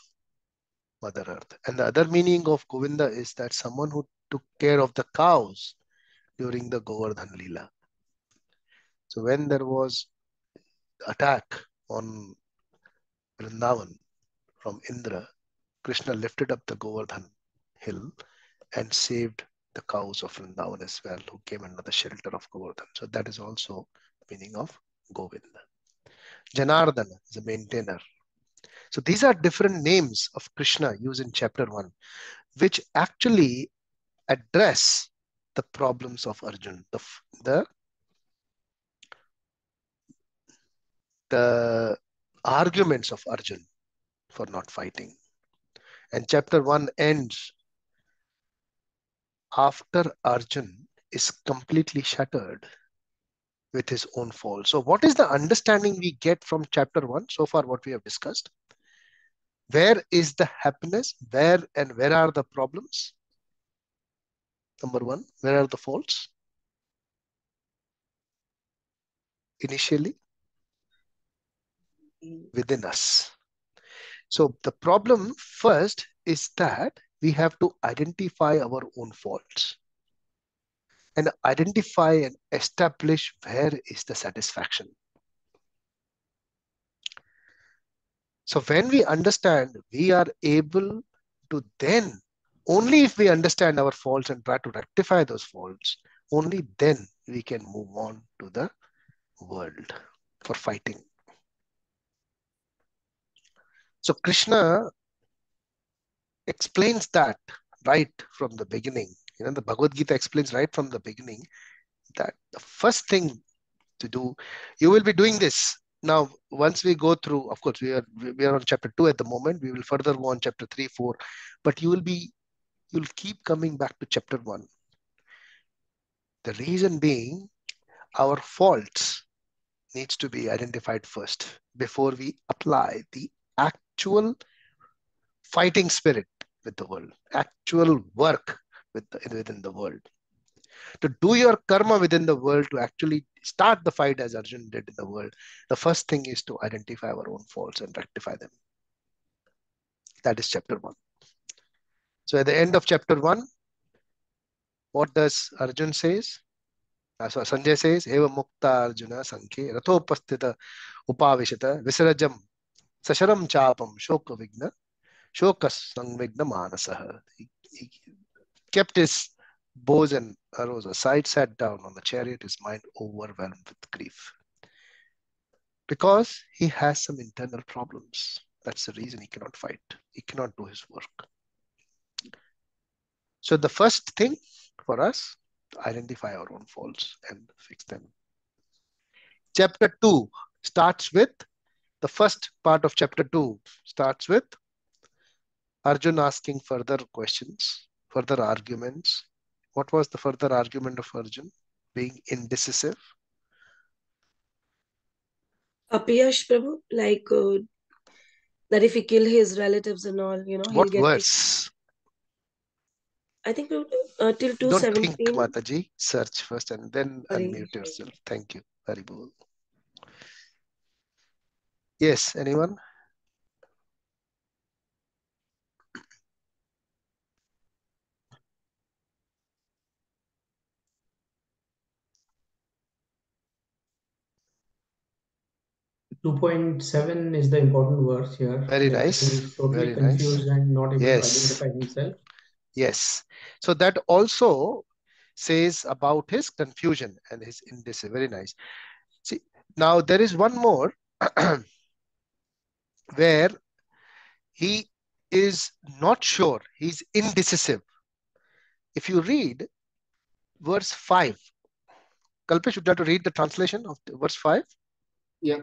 Mother Earth. And the other meaning of Govinda is that someone who took care of the cows during the Govardhan Leela. So when there was attack on Vrindavan from Indra, Krishna lifted up the Govardhan hill and saved the cows of Vrindavan as well, who came under the shelter of Govardhan. So that is also the meaning of Govinda. Janardana is a maintainer. So these are different names of Krishna used in chapter 1, which actually address the problems of Arjun, the arguments of Arjun for not fighting. And chapter 1 ends after Arjun is completely shattered with his own fall. So what is the understanding we get from chapter 1 so far, what we have discussed? Where is the happiness? Where are the problems? Number 1, where are the faults? Initially, within us. So the problem first is that we have to identify our own faults and identify and establish where is the satisfaction. So when we understand, we are able to then, only if we understand our faults and try to rectify those faults, only then we can move on to the world for fighting. So Krishna explains that right from the beginning. The Bhagavad Gita explains right from the beginning that the first thing to do, you will be doing this. Now, once we go through, of course, we are on chapter 2 at the moment. We will further go on chapter 3, 4, but you'll keep coming back to chapter 1. The reason being, our faults needs to be identified first before we apply the actual fighting spirit with the world, actual work within the world. To do your karma within the world, to actually start the fight as Arjun did in the world, the first thing is to identify our own faults and rectify them. That is chapter 1. So at the end of chapter 1, what does Arjun says? So Sanjay says, Eva Mukta Arjuna Sankhe Rathopastita Upavishita Visarajam Sasharam Chapam Shoka Vigna Shokas Sangvigna Manasaha. He kept his bows and arrows aside, sat down on the chariot, his mind overwhelmed with grief. Because he has some internal problems. That's the reason he cannot fight. He cannot do his work. So the first thing for us, to identify our own faults and fix them. Chapter 2 starts with, the first part of chapter 2 starts with Arjun asking further questions, further arguments. What was the further argument of Arjun? Being indecisive. Apiyash Prabhu, like that if he kill his relatives and all, he'll What get verse? I think till Don't think, 217. Mataji. Search first and then Sorry. unmute yourself. Thank you. Haribol. Yes, anyone? Two 2.7 is the important verse here. Very That nice. he's totally Very nice. confused and not able to Yes. identify himself. Yes. So that also says about his confusion and his indecision. Very nice. See, now there is one more where he is not sure. He's indecisive. If you read verse 5, Kalpesh, would you like to read the translation of verse 5? Yeah.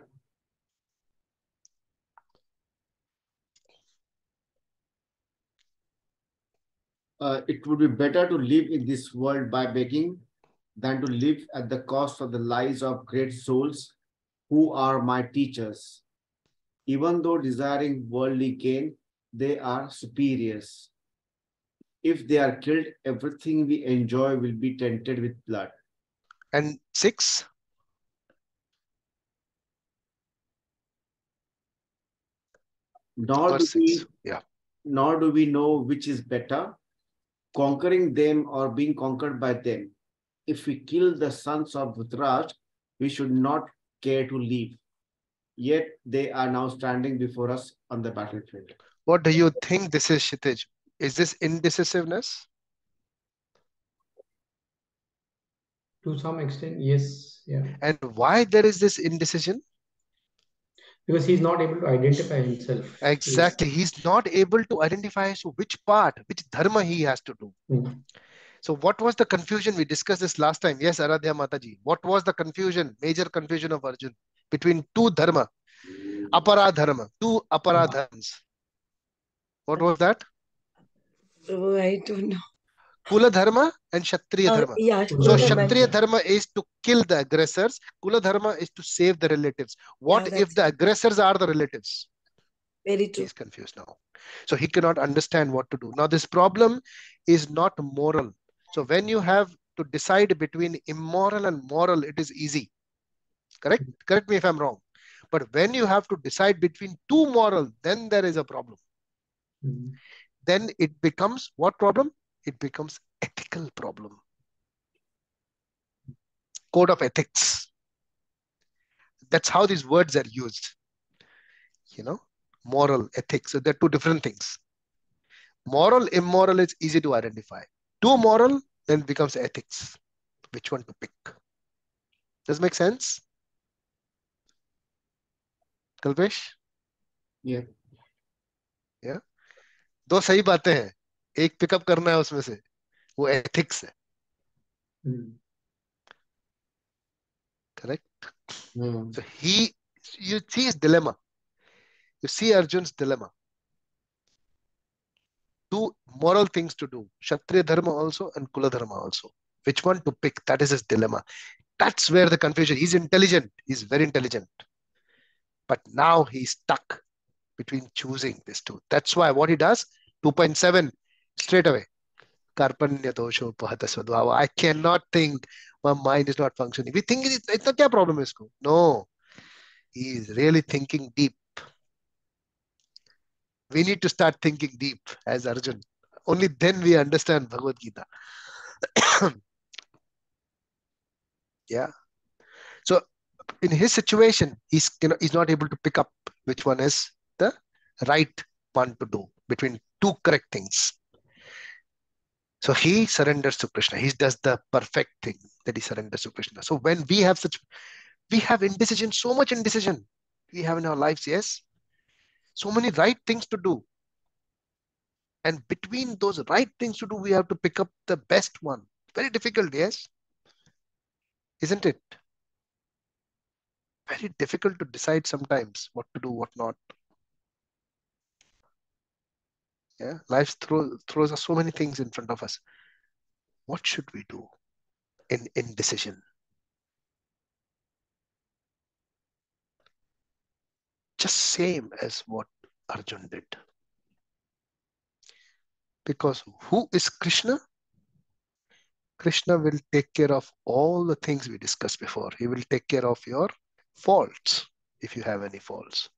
It would be better to live in this world by begging than to live at the cost of the lives of great souls who are my teachers. Even though desiring worldly gain, they are superiors. If they are killed, everything we enjoy will be tainted with blood. And 6? Nor do Verse 6. we, nor do we know which is better, conquering them or being conquered by them. If we kill the sons of Dhritarashtra, we should not care to leave. Yet they are now standing before us on the battlefield. What do you think this is, Kshitij? Is this indecisiveness? To some extent, yes. Yeah. And why there is this indecision? Because he's not able to identify himself. Exactly. He's not able to identify as to which part, which dharma he has to do. So what was the confusion? We discussed this last time. Yes, Aradhya Mataji. What was the confusion, major confusion of Arjun between two dharma, apara dharma, two apara dharmas? What was that? Oh, I don't know. Kula dharma and Kshatriya dharma. Yeah, So Kula dharma. Kshatriya dharma is to kill the aggressors. Kula dharma is to save the relatives. What Yeah, if the aggressors are the relatives? Very true. He's confused now. So he cannot understand what to do. Now this problem is not moral. So when you have to decide between immoral and moral, it is easy. Correct? Correct me if I'm wrong. But when you have to decide between two moral, then there is a problem. Then it becomes what problem? It becomes ethical problem. Code of ethics. That's how these words are used. You know, moral, ethics. So they're two different things. Moral, immoral is easy to identify. Too moral, then becomes ethics. Which one to pick? Does it make sense? Kalpesh? Yeah. Yeah. दो सही बातें हैं. एक pickup करना है उसमें से. वो ethics है. Correct? So you see his dilemma. You see Arjun's dilemma. Two moral things to do. Kshatriya dharma also and Kula dharma also. Which one to pick? That is his dilemma. That's where the confusion. He's intelligent. He's very intelligent. But now he's stuck between choosing these two. That's why what he does, 2.7, straight away. Karpanya dosho pahata swadbhava. I cannot think. My mind is not functioning. We think it's not a problem. Isko. No. He is really thinking deep. We need to start thinking deep as Arjun. Only then we understand Bhagavad Gita. Yeah. So in his situation, he's not able to pick up which one is the right one to do between two correct things. So he surrenders to Krishna. He does the perfect thing that he surrenders to Krishna. So when we have indecision, so much indecision we have in our lives, yes. So many right things to do. And between those right things to do, we have to pick up the best one. Very difficult, yes. Isn't it? Very difficult to decide sometimes what to do, what not. Yeah, life throws us so many things in front of us. What should we do in indecision? Just same as what Arjun did. Because who is Krishna? Krishna will take care of all the things we discussed before. He will take care of your faults, if you have any faults.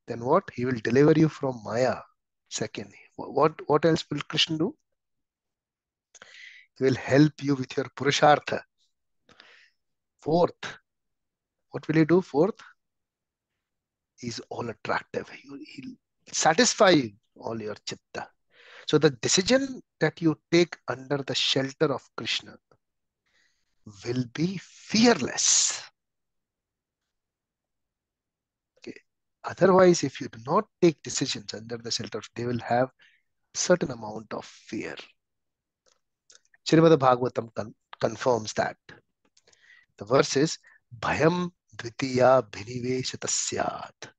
Then what? He will deliver you from Maya. Second, what else will Krishna do? He will help you with your Purushartha. Fourth, what will he do? Fourth, he's all attractive. He'll satisfy all your chitta. So the decision that you take under the shelter of Krishna will be fearless. Okay. Otherwise, if you do not take decisions under the shelter, they will have certain amount of fear. Srimad Bhagavatam confirms that. The verse is Bhayam Dvitiya Bhiniveshatasyat.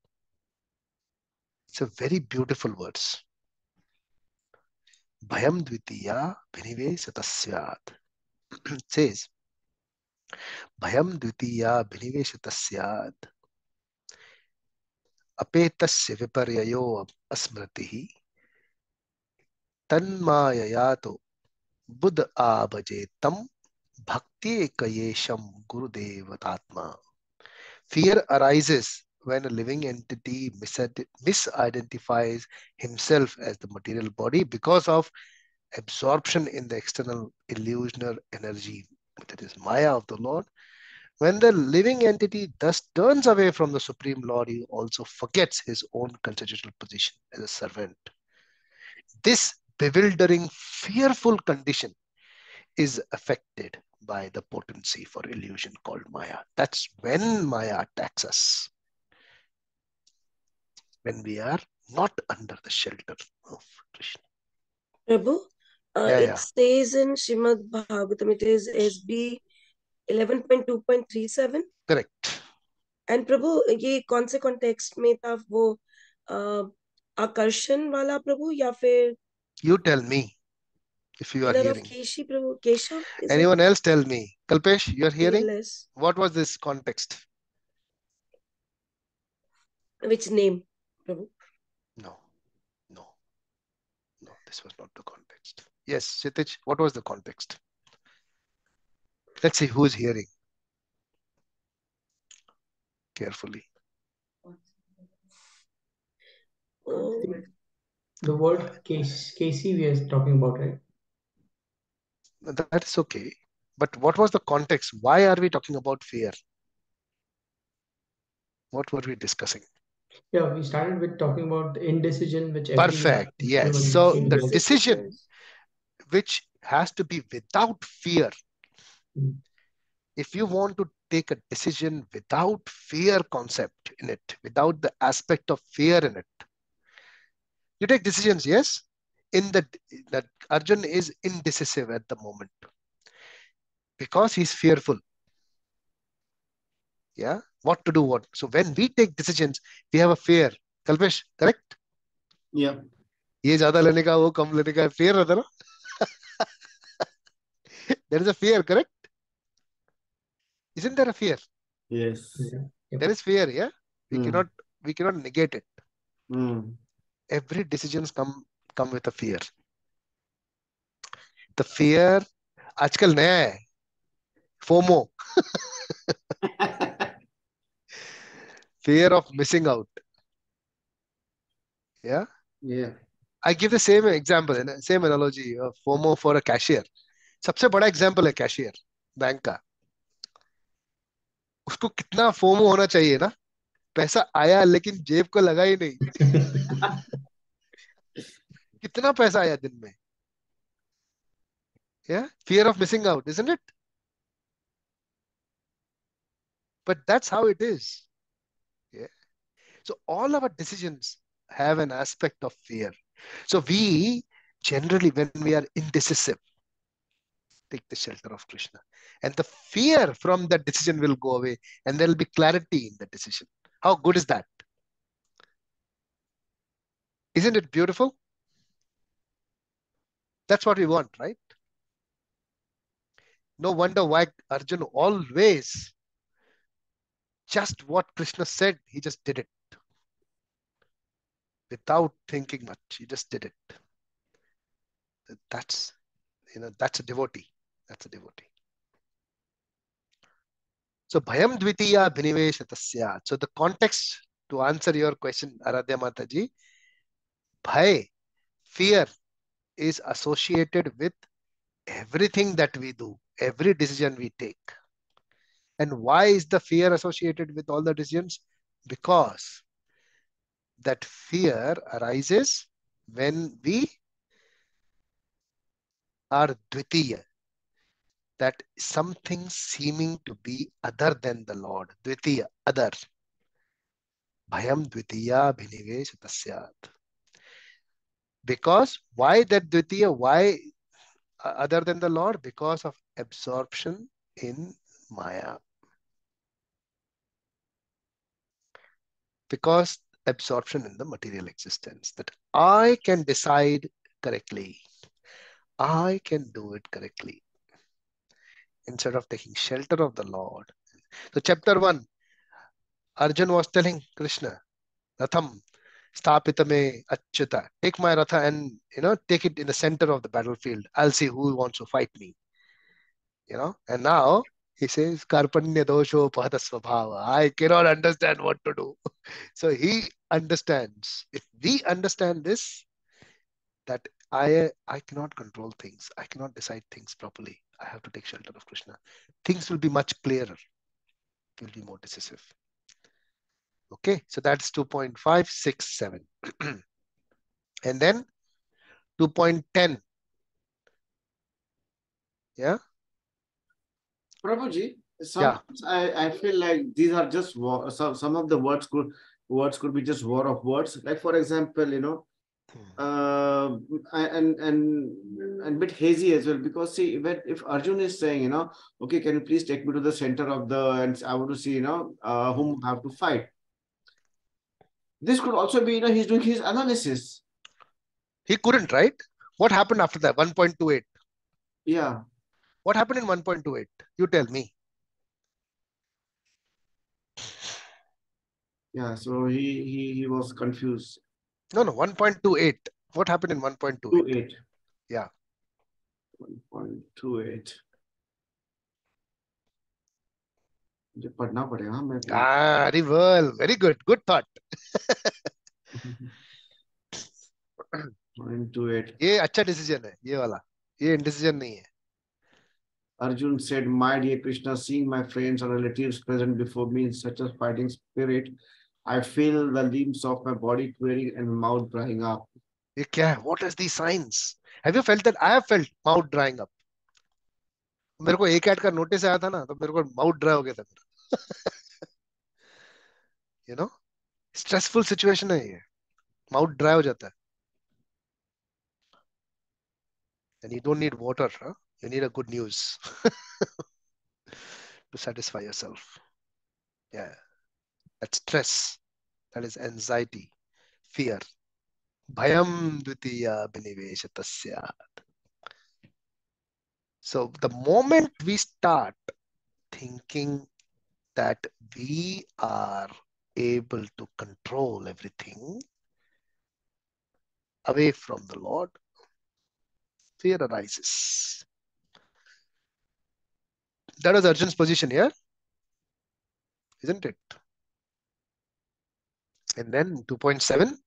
It's a very beautiful verse. Bhayam Dvitiya Bhiniveshatasyat. It says Bhayam Dvitiya Bhiniveshatasyat. Apetasya viparyayo asmratihi tanmayayato buddha abhajetam bhakti ekayesham gurudevatatma. Fear arises when a living entity misidentifies himself as the material body because of absorption in the external illusional energy, that is Maya of the Lord. When the living entity thus turns away from the Supreme Lord, he also forgets his own constitutional position as a servant. This bewildering, fearful condition is affected by the potency for illusion called Maya. That's when Maya attacks us. When we are not under the shelter of Krishna. Prabhu, Yeah, it yeah. says in Srimad Bhagavatam, it is SB 11.2.37. Correct. And प्रभु ये कौन से context में था वो आकर्षण वाला प्रभु या फिर You tell me if you are pillar of hearing. Keshi Prabhu Keshav? Anyone else tell me? Kalpesh, you are hearing? Yes. What was this context? Which name, Prabhu? No, no, no. This was not the context. Yes, Sitich, what was the context? Let's see who is hearing carefully. The word Casey we are talking about, right? That is okay. But what was the context? Why are we talking about fear? What were we discussing? Yeah, we started with talking about the indecision, which Perfect. Yes. human So being the has. decision which has to be without fear. If you want to take a decision without fear concept in it, without the aspect of fear in it, you take decisions, yes? In that Arjun is indecisive at the moment because he's fearful. Yeah, what to do, what? So when we take decisions, we have a fear. Kalpesh, correct? Yeah. ये ज्यादा लेने का वो कम लेने का fear रहता ना? There is a fear, correct? Isn't there a fear? Yes. Yeah. There is fear, yeah? We cannot negate it. Every decisions come with a fear. The fear आजकल नया है, FOMO, fear of missing out. Yeah. Yeah. I give the same example, same analogy of FOMO for a cashier. सबसे बड़ा example है cashier, bank का. उसको कितना FOMO होना चाहिए ना? पैसा आया लेकिन जेब को लगा ही नहीं. कितना पैसा आया दिन में? Yeah, fear of missing out, isn't it? But that's how it is. Yeah. So all our decisions have an aspect of fear. So we generally, when we are indecisive, take the shelter of Krishna. And the fear from that decision will go away and there will be clarity in the decision. How good is that? Isn't it beautiful? That's what we want, right? No wonder why Arjun always just what Krishna said, he just did it. Without thinking much, he just did it. That's, that's a devotee. That's a devotee. So bhayam dvitiya bhiniveshatasya. So the context to answer your question, Aradhya Mataji, bhay, fear is associated with everything that we do, every decision we take. And why is the fear associated with all the decisions? Because that fear arises when we are dvitiya, that something seeming to be other than the Lord. Dvitiya, other. Bhayam dvitiya bhiniveshatasya. Because why that dvitiya? Why other than the Lord? Because of absorption in Maya. Because absorption in the material existence, that I can decide correctly. I can do it correctly. Instead of taking shelter of the Lord. So chapter 1, Arjun was telling Krishna, Ratham, Stapitame Achyuta. Take my Ratha and, take it in the center of the battlefield. I'll see who wants to fight me. And now He says, Karpanya dosho pada svabhava. I cannot understand what to do. So he understands. If we understand this, that I cannot control things. I cannot decide things properly. I have to take shelter of Krishna. Things will be much clearer. Will be more decisive. Okay, so that's 2.567. And then 2.10. Yeah. Prabhuji, sometimes I feel like these are just some of the words could be just war of words. Like for example, uh, and bit hazy as well, because see, if Arjun is saying, okay, can you please take me to the center of and I want to see, whom I have to fight. This could also be, he's doing his analysis. He couldn't, right? What happened after that? 1.28. Yeah. What happened in 1.28? You tell me. Yeah, so he was confused. No, 1.28. What happened in 1.28? 28. Yeah. 1.28. मुझे पढ़ना पड़ेगा मैं very well. Very good. Good thought. 1.28. ये अच्छा decision है, ये वाला. ये indecision नहीं है. Arjun said, "My dear Krishna, seeing my friends and relatives present before me in such a fighting spirit, I feel the limbs of my body quivering and mouth drying up." ये क्या है? What is these signs? Have you felt that? I have felt mouth drying up. मेरे को एक का notice आया था ना, तो मेरे को माउथ ड्राई हो गया था मेरा. स्ट्रेसफुल सिचुएशन है ये. माउथ ड्राई हो जाता है. And you don't need water, huh? You need a good news to satisfy yourself. Yeah, that's stress. That is anxiety, fear. Bhayam dvitiya biniveshatasya. So the moment we start thinking that we are able to control everything away from the Lord, fear arises. That was Arjun's position here, isn't it? And then 2.7,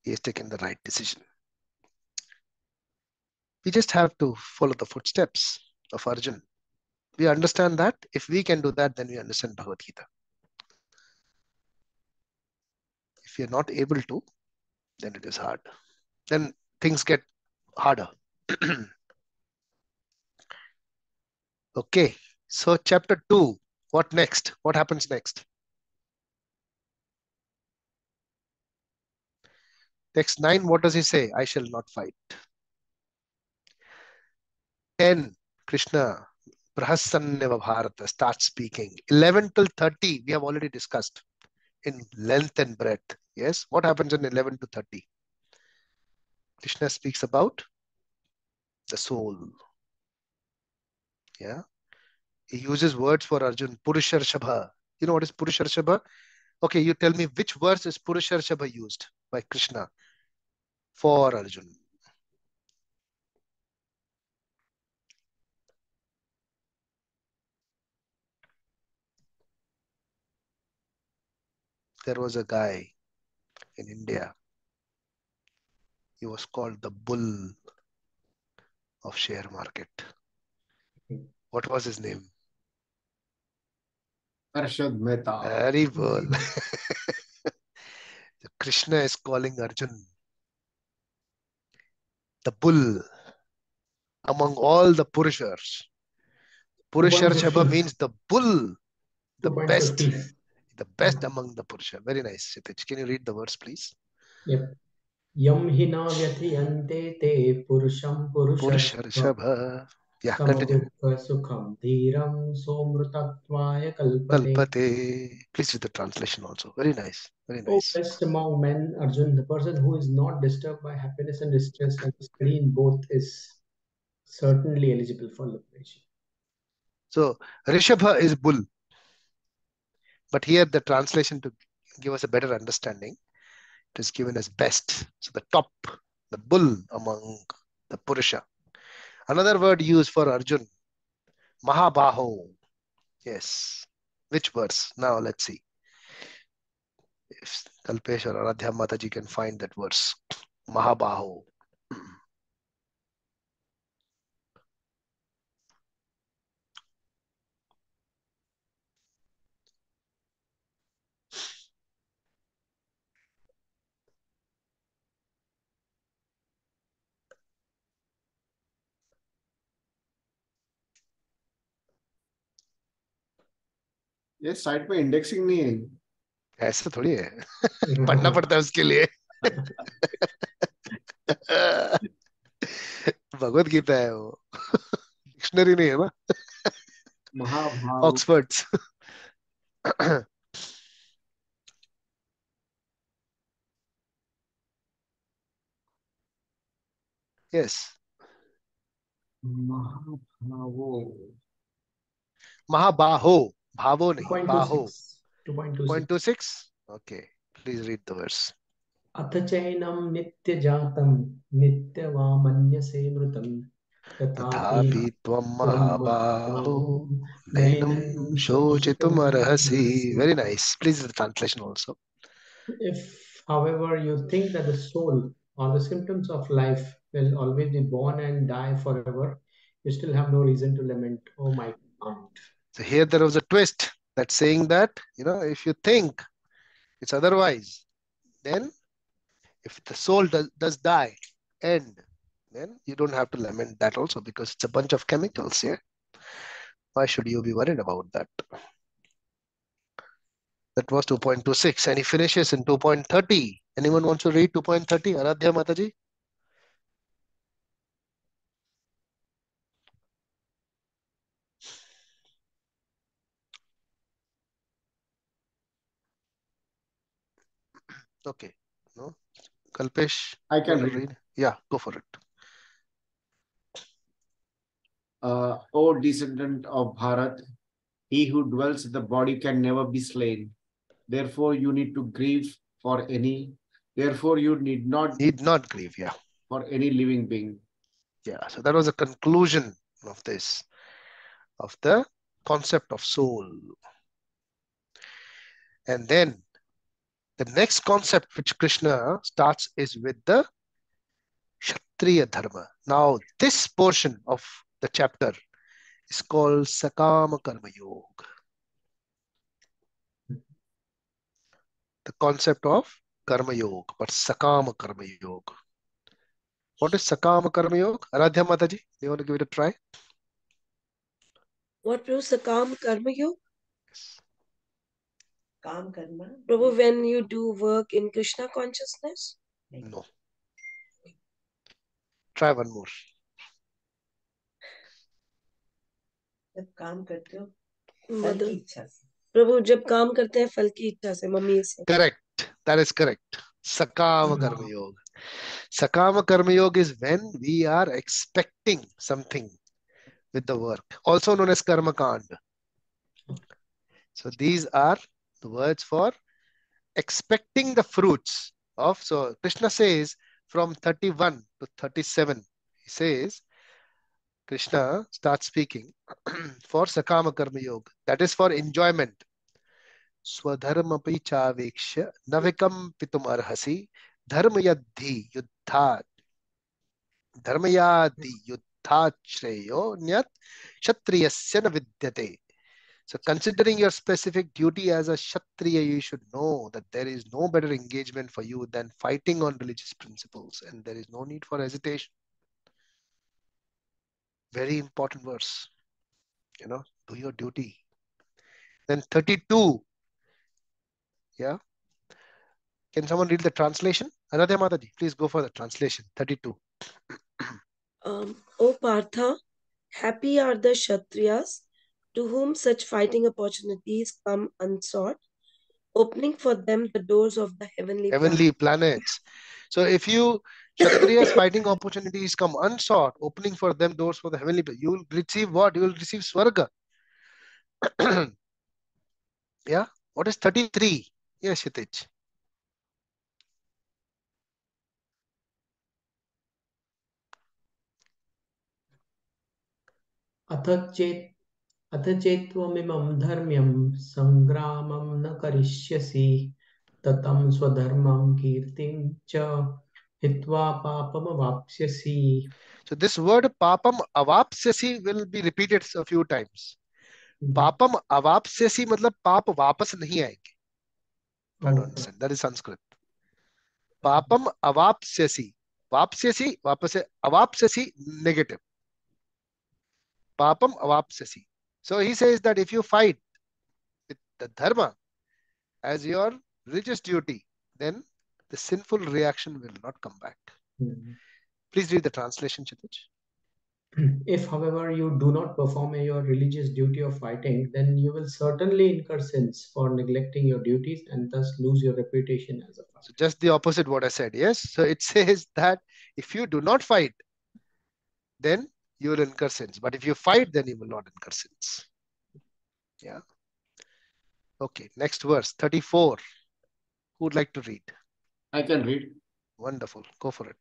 he has taken the right decision. We just have to follow the footsteps of Arjun. We understand that. If we can do that, then we understand Bhagavad Gita. If we are not able to, then it is hard. Then things get harder. Okay, so chapter 2, what next? What happens next? Text 9, what does he say? I shall not fight. 10, Krishna, Prahasanneva Bharata, starts speaking. 11 till 30, we have already discussed in length and breadth. Yes, what happens in 11 to 30? Krishna speaks about the soul. Yeah, he uses words for Arjun, Purusharshabha. You know what is Purusharshabha? Okay, you tell me which verse is Purusharshabha used by Krishna for Arjun? There was a guy in India. He was called the bull of share market. What was his name? Arshad Mehta. Very well. Krishna is calling Arjun the bull among all the Purushars. Purusharshabha means the bull, the best, 2.50. the best among the Purusha. Very nice, Sitich. Can you read the words, please? Yep. Yam hina vyathiyante te purusham purushashtva Purusharshabha. Yeah, continue. samadukha sukham dhiram somrutatvaya kalpate. Kalpate. Please read the translation also. Very nice. Very Oh, nice. best among men, Arjun, the person who is not disturbed by happiness and distress and is steady in both is certainly eligible for liberation. So, Rishabha is bull. But here the translation to give us a better understanding, it is given as best. So the top, the bull among the Purusha. Another word used for Arjun, Mahabaho. Yes. Which verse? Now let's see if Kalpesh or Aradhya Mataji can find that verse. Mahabaho. ये site पे indexing नहीं है. ऐसा थोड़ी है. पढ़ना पड़ता है उसके लिए. भगवत गीता है वो. डिक्शनरी नहीं है ना. महाभारत. ऑक्सफर्ड्स. यस. महाभावो. महाबाहो. भावो नहीं, बाहो. 2.26. 2.26. Okay, please read the verse. अथ चैनं नित्यजातं नित्यवामन्यसे मृतं तथापि तथापि त्वं त्वं महाबाहो महाबाहो नैनं नैनं शोचितुमर्हसि. शोचितुमर्हसि. Very nice. Please the translation also. If, however, you think that the soul or the symptoms of life will always be born and die forever, you still have no reason to lament, oh my God. So here there was a twist that's saying that, if you think it's otherwise, then if the soul does die, end, then you don't have to lament that also, because it's a bunch of chemicals here. Why should you be worried about that? That was 2.26, and he finishes in 2.30. Anyone wants to read 2.30? Aradhya Mataji? Okay. No? Kalpesh, I you can want to read. read? Yeah, go for it. O descendant of Bharat, he who dwells in the body can never be slain. Therefore, you need to grieve for any. Therefore, you need not Need not grieve, yeah. for any living being. Yeah, so that was a conclusion of this, of the concept of soul. And then the next concept which Krishna starts is with the Kshatriya Dharma. Now, this portion of the chapter is called Sakama Karma Yoga. The concept of Karma Yoga, but Sakama Karma Yoga. What is Sakama Karma Yoga? Aradhya Mataji, do you want to give it a try? What Prabhu Sakam Karma Yoga? Yes. Kam Karma. Prabhu, when you do work in Krishna consciousness? No. Try one more. जब काम करते हो फल की इच्छा से. प्रभु जब काम करते हैं फल की इच्छा से, मम्मी से. Correct. That is correct. Sakama Karma Yoga. Sakama Karma Yoga is when we are expecting something with the work, also known as Karma Kanda. So these are the words for expecting the fruits of. So Krishna says from 31 to 37, he says, Krishna starts speaking for Sakama Karma Yoga. That is for enjoyment. Swadharmapi chaveksha navikam pitum arhasi dharmayadhi yuddha dharmayadi yuddha shreyo nyat kshatriyasya na vidyate. So considering your specific duty as a Kshatriya, you should know that there is no better engagement for you than fighting on religious principles, and there is no need for hesitation. Very important verse. Do your duty. Then 32. Yeah. Can someone read the translation? Aradhya Mataji, please go for the translation. 32. O Partha, happy are the Kshatriyas to whom such fighting opportunities come unsought, opening for them the doors of the Heavenly planets. So if you Kshatriyas fighting opportunities come unsought, opening for them doors for the heavenly, you will receive what? You will receive Swarga. Yeah. What is 33? Yes, Shitij. अथ चेत् अथ चेत्त्वमिमं धर्म्यं संग्रामं न करिष्यसि ततं स्वधर्मं कीर्तिं च हित्वा पापमवाप्स्यसि. So this word papam avapsyasi will be repeated a few times. Papam avapsyasi matlab paap वापस नहीं आएंगे. I don't understand. That is Sanskrit. Papam avapsyasi. Vapsyasi, वापस avapsyasi, negative. Papam avapsyasi. So he says that if you fight with the dharma as your religious duty, then the sinful reaction will not come back. Please read the translation, Chituj. If, however, you do not perform your religious duty of fighting, then you will certainly incur sins for neglecting your duties and thus lose your reputation as a fighter. So just the opposite what I said. Yes. So it says that if you do not fight, then you will incur sins. But if you fight, then you will not incur sins. Yeah. Okay. Next verse, 34. Who would like to read? I can read. Wonderful. Go for it.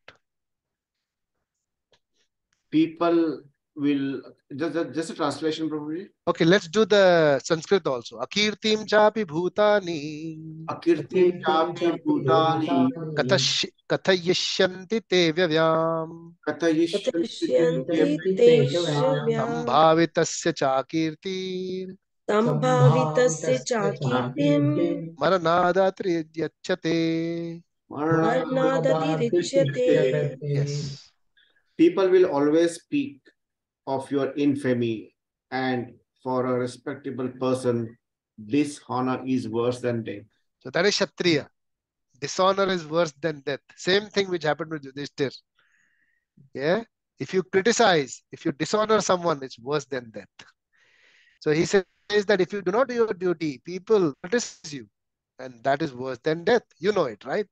People will just a translation probably. Okay, let's do the Sanskrit also. Akirtim chapi bhutani Akirtim chapi bhutani kathayishyanti te vyavyam katayishyanti Kathayishyanti te te vyam shravyam sambhavitasya chakirtir Sambhavitasya chakirtim maranadatriyachyate. Varnadati richyate. Yes. People will always speak of your infamy, and for a respectable person, dishonor is worse than death. So that is Kshatriya. Dishonor is worse than death. Same thing which happened with Yudhishthir. Yeah. If you criticize, if you dishonor someone, it's worse than death. So he says that if you do not do your duty, people criticize you. And that is worse than death. You know it, right?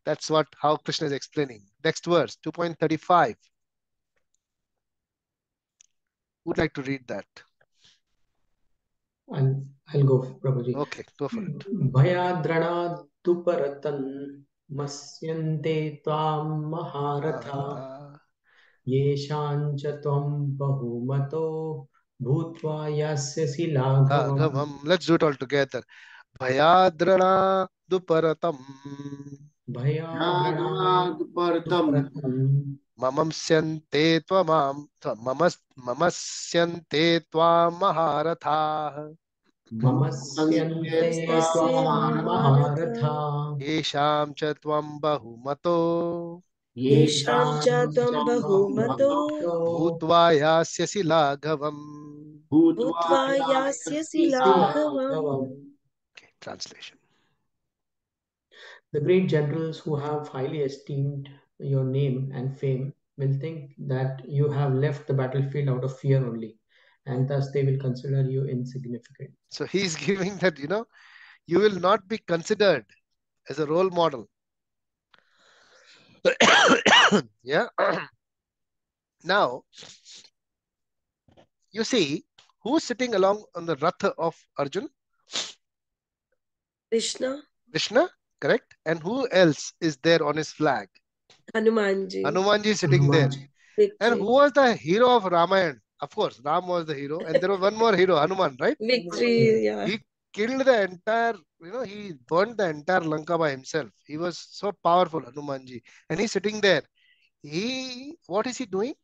That's how Krishna is explaining. Next verse, 2.35. Who would like to read that? I'll go, Prabhuji. Okay, go for it. Bhayadranaduparatam masyante tvam maharatha yeshancha tvam bahumato bhutva yasyasi laghavam. Let's do it all together. Bhayadrana duparatam Bhayadranaduparatam mamamsyante tvamam mamasyante tvam maharatha mamasyante Tasya tvam Maharatha maharatha yesham cha tvam bahumato Yesham cha yeshancha tvam tvam bahumato bahumato bhutva yasyasi laghavam. Bhutva yasyasi laghavam. Okay, translation. The great generals who have highly esteemed your name and fame will think that you have left the battlefield out of fear only, and thus they will consider you insignificant. So he's giving that, you will not be considered as a role model. Yeah. Now, you see, who's sitting along on the Ratha of Arjun? Krishna, Krishna, correct? And who else is there on his flag? Hanumanji, Hanumanji is sitting there. And victory, who was the hero of Ramayana? Of course, Ram was the hero. And there was one more hero, Hanuman, right? victory, yeah. He killed the entire, he burned the entire Lanka by himself. He was so powerful, Hanumanji. And he's sitting there. What is he doing?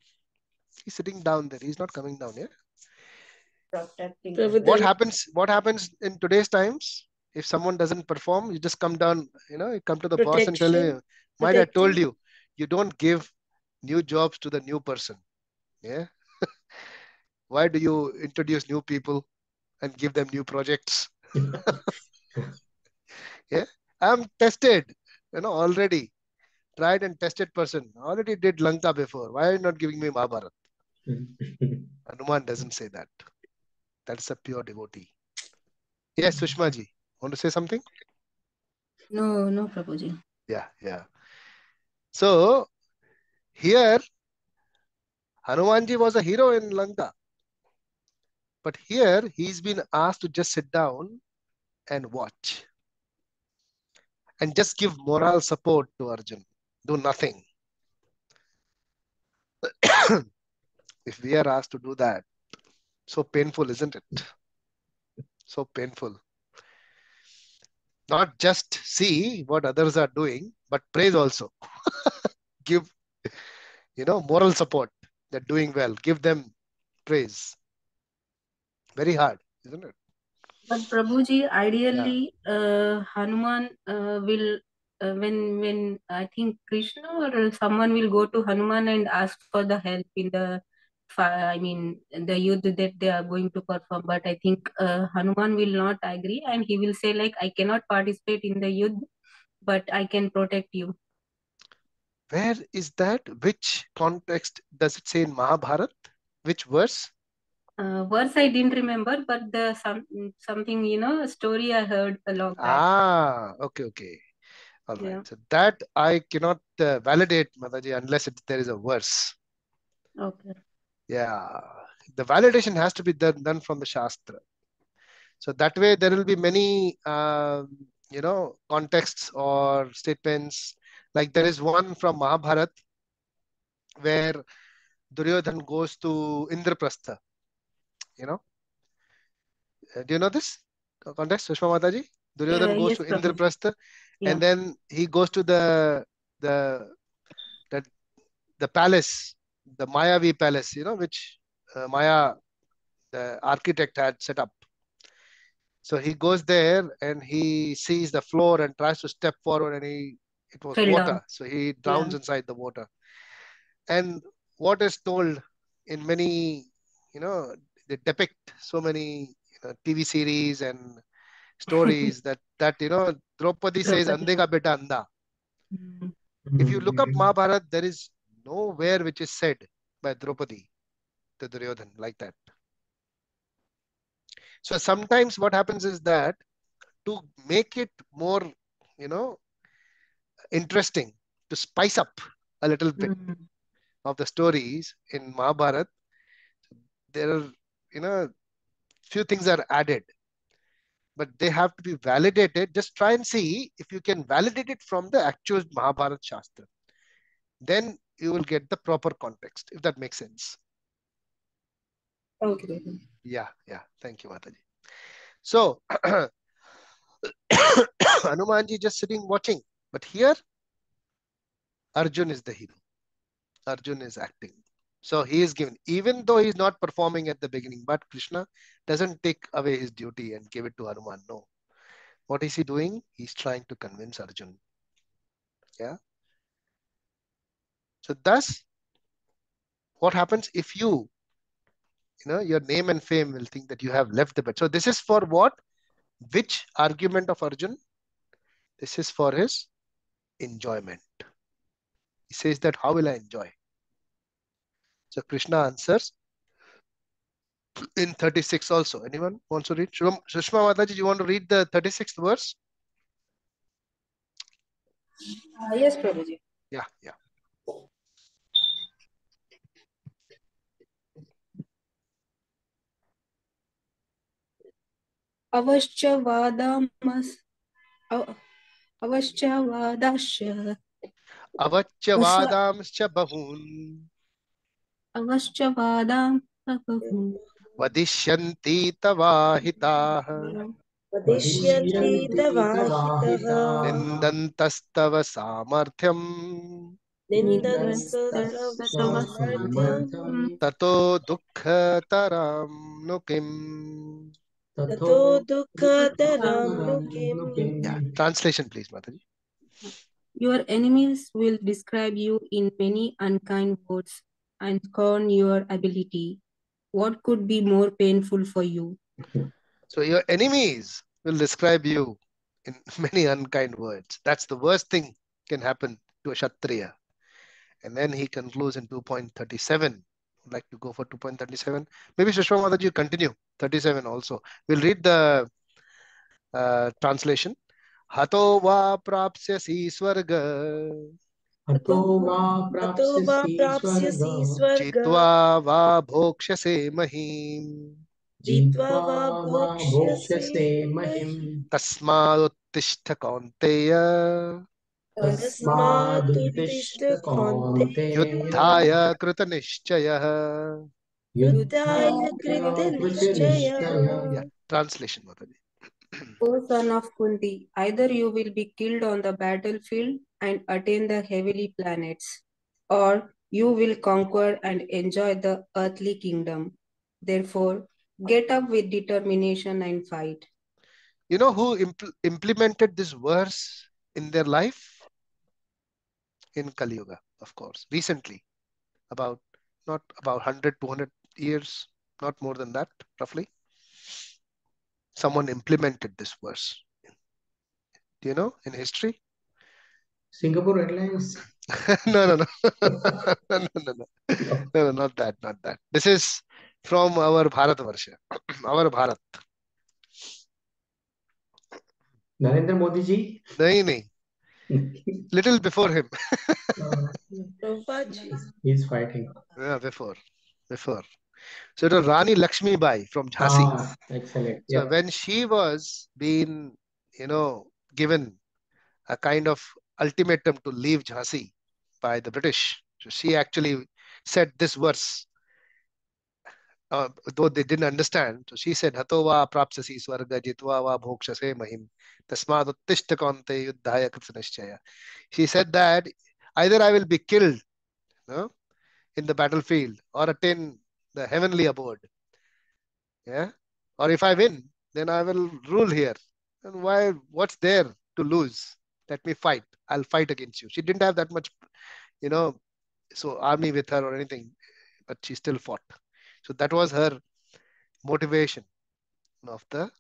He's sitting down there. He's not coming down here. What happens in today's times? If someone doesn't perform, you just come down, you come to the boss and tell him, might I told you, you don't give new jobs to the new person. Yeah. Why do you introduce new people and give them new projects? Yeah. I'm tested, already. Tried and tested person. Already did Lanka before. Why are you not giving me Mahabharat? Hanuman doesn't say that. That's a pure devotee. Yes, Sushma ji. Want to say something? No, Prabhuji. Yeah. So, here, Hanumanji was a hero in Lanka. But here, he's been asked to just sit down and watch. And just give moral support to Arjun. Do nothing. If we are asked to do that, So painful, isn't it? So painful. Not just see what others are doing, but praise also. Give, moral support. They're doing well. Give them praise. Very hard, isn't it? But Prabhuji, Yeah. ideally, Hanuman will when I think Krishna or someone will go to Hanuman and ask for the help in the I mean the yudh that they are going to perform. But I think Hanuman will not agree, and he will say like, I cannot participate in the yudh, but I can protect you. Where is that? Which context does it say in Mahabharata? Which verse? Verse I didn't remember, but the something a story I heard a long back. Okay. All right. Yeah. So that I cannot validate, Mataji, unless there is a verse. Okay. Yeah. The validation has to be done from the Shastra. So that way there will be many, contexts or statements. Like there is one from Mahabharata where Duryodhan goes to Indraprastha. Do you know this context, Sushma Mataji? Duryodhan goes Yes, to Prabhuji. Indraprastha, Yeah. and then he goes to the the palace, the Mayavi palace, which Maya, the architect, had set up. So he goes there and he sees the floor and tries to step forward, and it was Fell water, down. so he drowns Yeah. inside the water. And what is told in many, they depict so many TV series and stories that Draupadi says Draupadi. "Ande ka beta anda." Mm. If you look up Mahabharata, there is nowhere which is said by Draupadi to Duryodhan like that. So sometimes what happens is that to make it more, interesting, to spice up a little bit Mm. of the stories in Mahabharata, there are, few things are added, but they have to be validated. Just try and see if you can validate it from the actual Mahabharata Shastra. Then you will get the proper context, if that makes sense. Okay. Yeah. Thank you, Mataji. So, Hanumanji just sitting watching. But here, Arjun is the hero. Arjun is acting. So he is given, even though he's not performing at the beginning, but Krishna doesn't take away his duty and give it to Hanuman. No. What is he doing? He's trying to convince Arjun. Yeah. So thus, what happens if your name and fame will think that you have left the bed. So this is for what? Which argument of Arjun? This is for his enjoyment. He says that, how will I enjoy? So Krishna answers in 36 also. Anyone wants to read? Sushma Mataji, you want to read the 36th verse? Yes, Prabhuji. Yeah. Avashya vadamas avashya vadasya Avachya vasha vadamscha bahun avashya vadam bahu vadishyanti tavahitah Vadishyanti tavahitah nindantastava samarthyam nindantastava nindastava samarthyam samartham tato dukkataram nukim. tato dukkataram nu kim. Yeah. Translation, please, Mataji. Your enemies will describe you in many unkind words and scorn your ability. What could be more painful for you? So your enemies will describe you in many unkind words. That's the worst thing can happen to a Kshatriya. And then he concludes in 2.37. I'd like to go for 2.37. Maybe Sushma Mataji, you continue. 37 also. We'll read the translation. Hato va prapsyasi swarga हतो वा Ato va प्राप्स्यसि prapsyasi स्वर्गं swarga jitva va bhokshase mahim jitva जित्वा va वा bhokshyasi भोक्ष्यसे महिम् mahim tasmaduttishta kaunteya tasmaduttishta तस्मादुत्तिष्ठ kaunteya कौन्तेय युद्धाय कृतनिश्चयः Yudhaya krita nishchaya. Yeah, translation, Mataji. O son of Kunti, either you will be killed on the battlefield and attain the heavenly planets, or you will conquer and enjoy the earthly kingdom. Therefore, get up with determination and fight. You know who implemented this verse in their life? In Kali Yuga, of course. Recently, about not about 100, 200 years, not more than that, roughly. Someone implemented this verse. Do you know in history? Singapore Airlines. No, no, no. No, no, no, no. No. No, no, not that, not that. This is from our Bharat Varsha, our Bharat. Narendra Modi ji. Nahi, nahi. Little before him. Prabhupada. He's fighting. Yeah, before. So it was Rani Lakshmi Bai from Jhansi. Excellent. So Yeah. when she was being, given a kind of ultimatum to leave Jhansi by the British, so she actually said this verse, though they didn't understand. So she said, "Hato va prapsasi swarga jitva va bhokshase mahim tasmad uttishta kaunte yuddhaya kritanishchaya." She said that either I will be killed, in the battlefield or attain the heavenly abode. Yeah. Or if I win, then I will rule here. And what's there to lose? Let me fight. I'll fight against you. She didn't have that much, so army with her or anything, but she still fought. So that was her motivation of the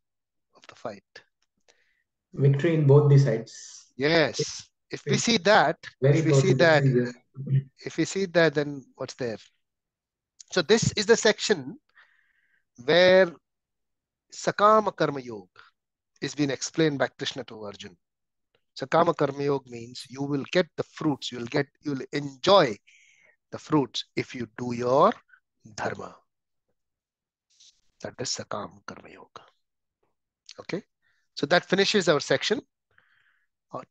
fight. Victory in both the sides. Yes. If we see that, then what's there? So this is the section where Sakama Karma Yoga is being explained by Krishna to Arjun. Sakama Karma Yoga means you will get the fruits, you'll enjoy the fruits if you do your dharma. That is Sakama Karma Yoga. Okay. So that finishes our section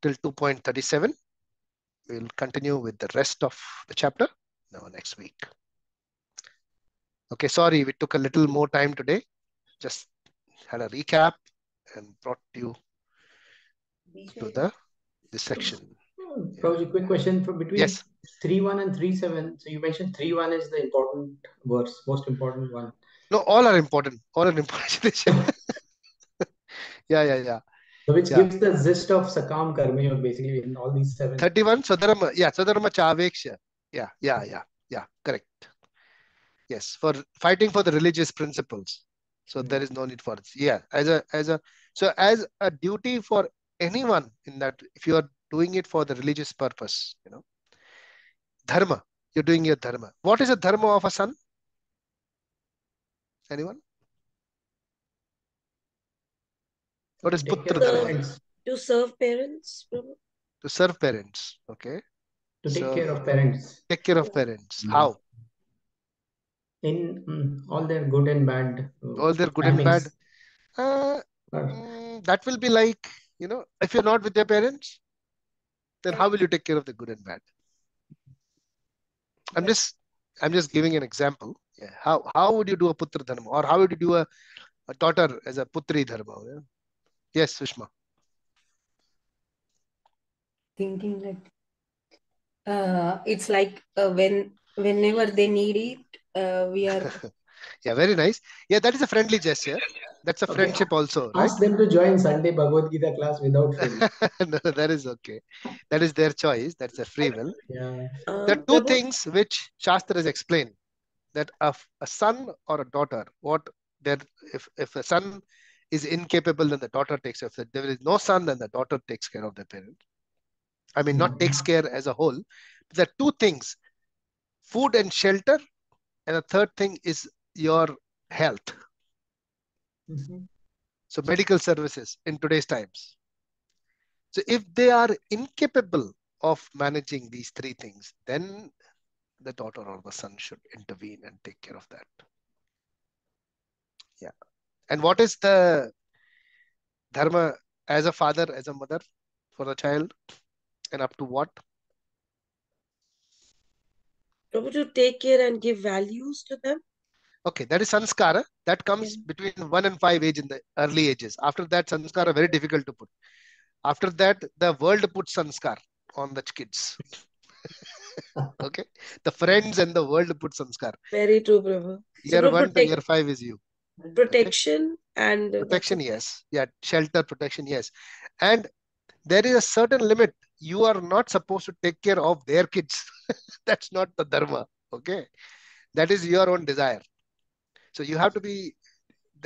till 2.37. We'll continue with the rest of the chapter now next week. Okay, sorry, we took a little more time today. Just had a recap and brought you to this section. Prabhuji, quick question from between Yes. 3.1 and 3.7. So you mentioned 3.1 is the important verse, most important one. No, all are important. All are important. Yeah. So which gives the gist of Sakam Karma Yoga basically in all these 7. 31, Swadharma. Yeah, Swadharma Chaveksha. Yeah, correct. Yes, for fighting for the religious principles. So there is no need for it. Yeah, as a duty for anyone in that, if you are doing it for the religious purpose, dharma, you're doing your dharma. What is the dharma of a son? Anyone? What is putra dharma? To serve parents, Prabhu? To serve parents. Okay. To take care of parents. Take care of parents. How? In all their good and bad. All their good timings. and bad. That will be like, if you're not with your parents, then how will you take care of the good and bad? I'm just giving an example. Yeah. How would you do a putra dharma, or how would you do a daughter as a putri dharma? Yeah? Yes, Sushma. Thinking like it's like whenever they need it, we are. Yeah, very nice. Yeah, that is a friendly gesture. That's a friendship also, right? Ask them to join Sunday Bhagavad Gita class without fail. No, that is okay. That is their choice. That's a free will. Yeah. There are two things which Shastra has explained. That a son or a daughter, if a son is incapable, then the daughter takes care. If there is no son, then the daughter takes care of the parent. I mean, not takes care as a whole. There are two things: food and shelter, and the third thing is your health. So medical services in today's times. So if they are incapable of managing these three things, then the daughter or the son should intervene and take care of that. Yeah. And what is the dharma as a father, as a mother for the child, and up to what? Prabhu, to take care and give values to them. Okay, that is sanskara. That comes Yeah. between 1 and 5 age in the early ages. After that, sanskara very difficult to put. After that, the world puts sanskar on the kids. Okay, the friends and the world put sanskar. Very true, Prabhu. So, Year Prabhu, 1 to year 5 is you. Okay, protection and that's protection, it. yes. Yeah, shelter, protection, yes. And there is a certain limit. You are not supposed to take care of their kids. That's not the dharma. Okay, that is your own desire. So you have to be.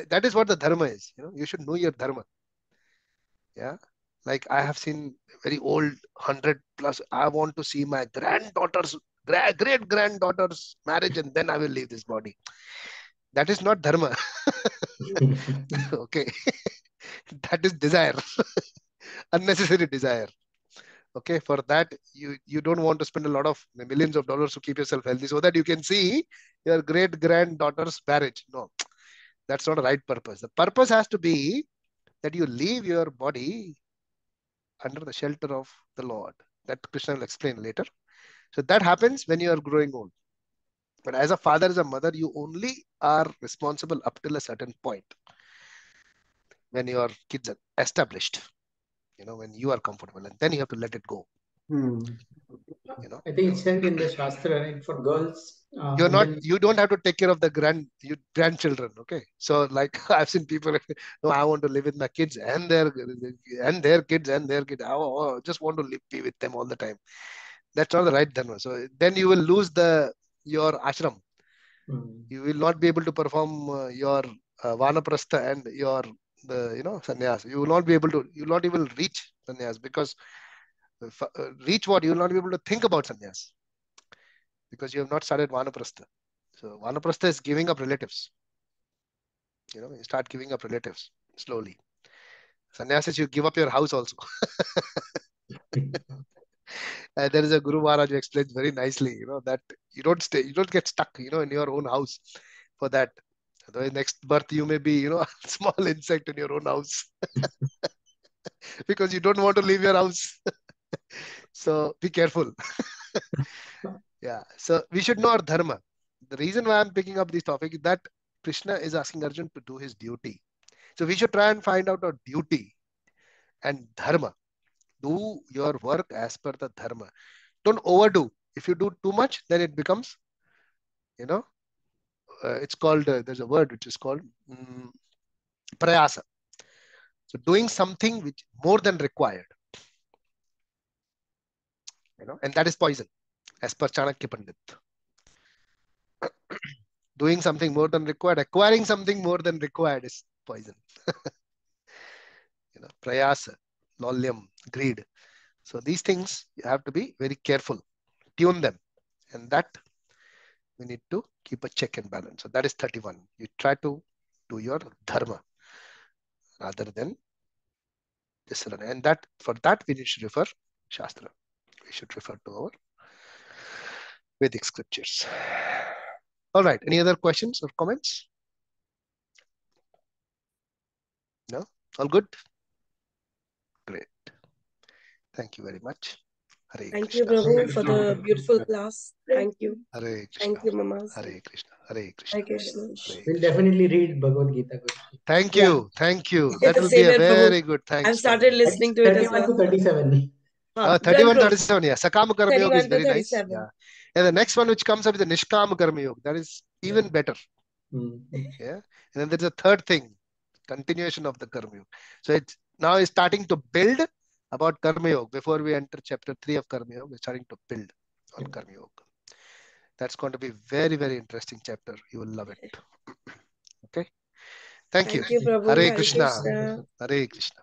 That is what the dharma is. You know, you should know your dharma. Yeah, like I have seen very old 100+. I want to see my granddaughter's great granddaughter's marriage, and then I will leave this body. That is not dharma. Okay, that is desire, unnecessary desire. Okay, for that you don't want to spend a lot of millions of dollars to keep yourself healthy so that you can see your great granddaughter's marriage. No, that's not the right purpose. The purpose has to be that you leave your body under the shelter of the Lord. That Krishna will explain later. So that happens when you are growing old. But as a father, as a mother, you only are responsible up till a certain point when your kids are established, when you are comfortable, and then you have to let it go. I think it's said in the Shastra, right, for girls. You don't have to take care of the grandchildren. Okay. So like I've seen people, no, I want to live with my kids and their kids and their kids. I just want to be with them all the time. That's not the right dharma. So then you will lose your ashram. You will not be able to perform your vanaprastha and your sannyas. You will not be able to. You will not even reach sannyas because reach what you will not be able to think about sannyas because you have not started vanaprastha. So vanaprastha is giving up relatives. You start giving up relatives slowly. Sannyasis, you give up your house also. There is a Guru Maharaj who explains very nicely, that you don't get stuck, in your own house for that. Otherwise, next birth you may be, a small insect in your own house because you don't want to leave your house. So be careful. Yeah. So we should know our dharma. The reason why I'm picking up this topic is that Krishna is asking Arjun to do his duty. So we should try and find out our duty and dharma. Do your work as per the dharma. Don't overdo. If you do too much, then it becomes, it's called, there's a word which is called prayasa. So doing something which more than required, and that is poison, as per Chanakya Pandit. Doing something more than required, acquiring something more than required is poison. Prayasa, lolyam, greed. So these things you have to be very careful, tune them, and that we need to keep a check and balance. So that is 31. You try to do your dharma rather than discern. And that for that we need to refer Shastra. We should refer to our Vedic scriptures. All right. Any other questions or comments? No? All good? Great. Thank you very much. Hare Thank Krishna. you, Prabhu, for the beautiful class. Thank you. Hare Krishna. Thank you, Mamas. Hare Krishna. Hare Krishna. Hare Krishna. Hare We'll Krishna. definitely read Bhagavad Gita, Guruji. Thank you. Thank you. That will be Same a here, Prabhu. very good thanks. I've started listening to it as 31 well. to 37. 31, 37. Yeah. Sakama Karma Yoga is 31 to very nice. 37. Yeah. And the next one which comes up is the Nishkama Karma Yoga. That is even better. Yeah. And then there's a third thing, continuation of the Karma Yoga. So it's now is starting to build about Karma Yoga. Before we enter chapter 3 of Karma Yoga, we're starting to build on Karma Yoga. That's going to be very, very interesting chapter. You will love it. Okay. Thank you. Thank you, Prabhu. Hare Hare Krishna. Krishna. Hare Krishna.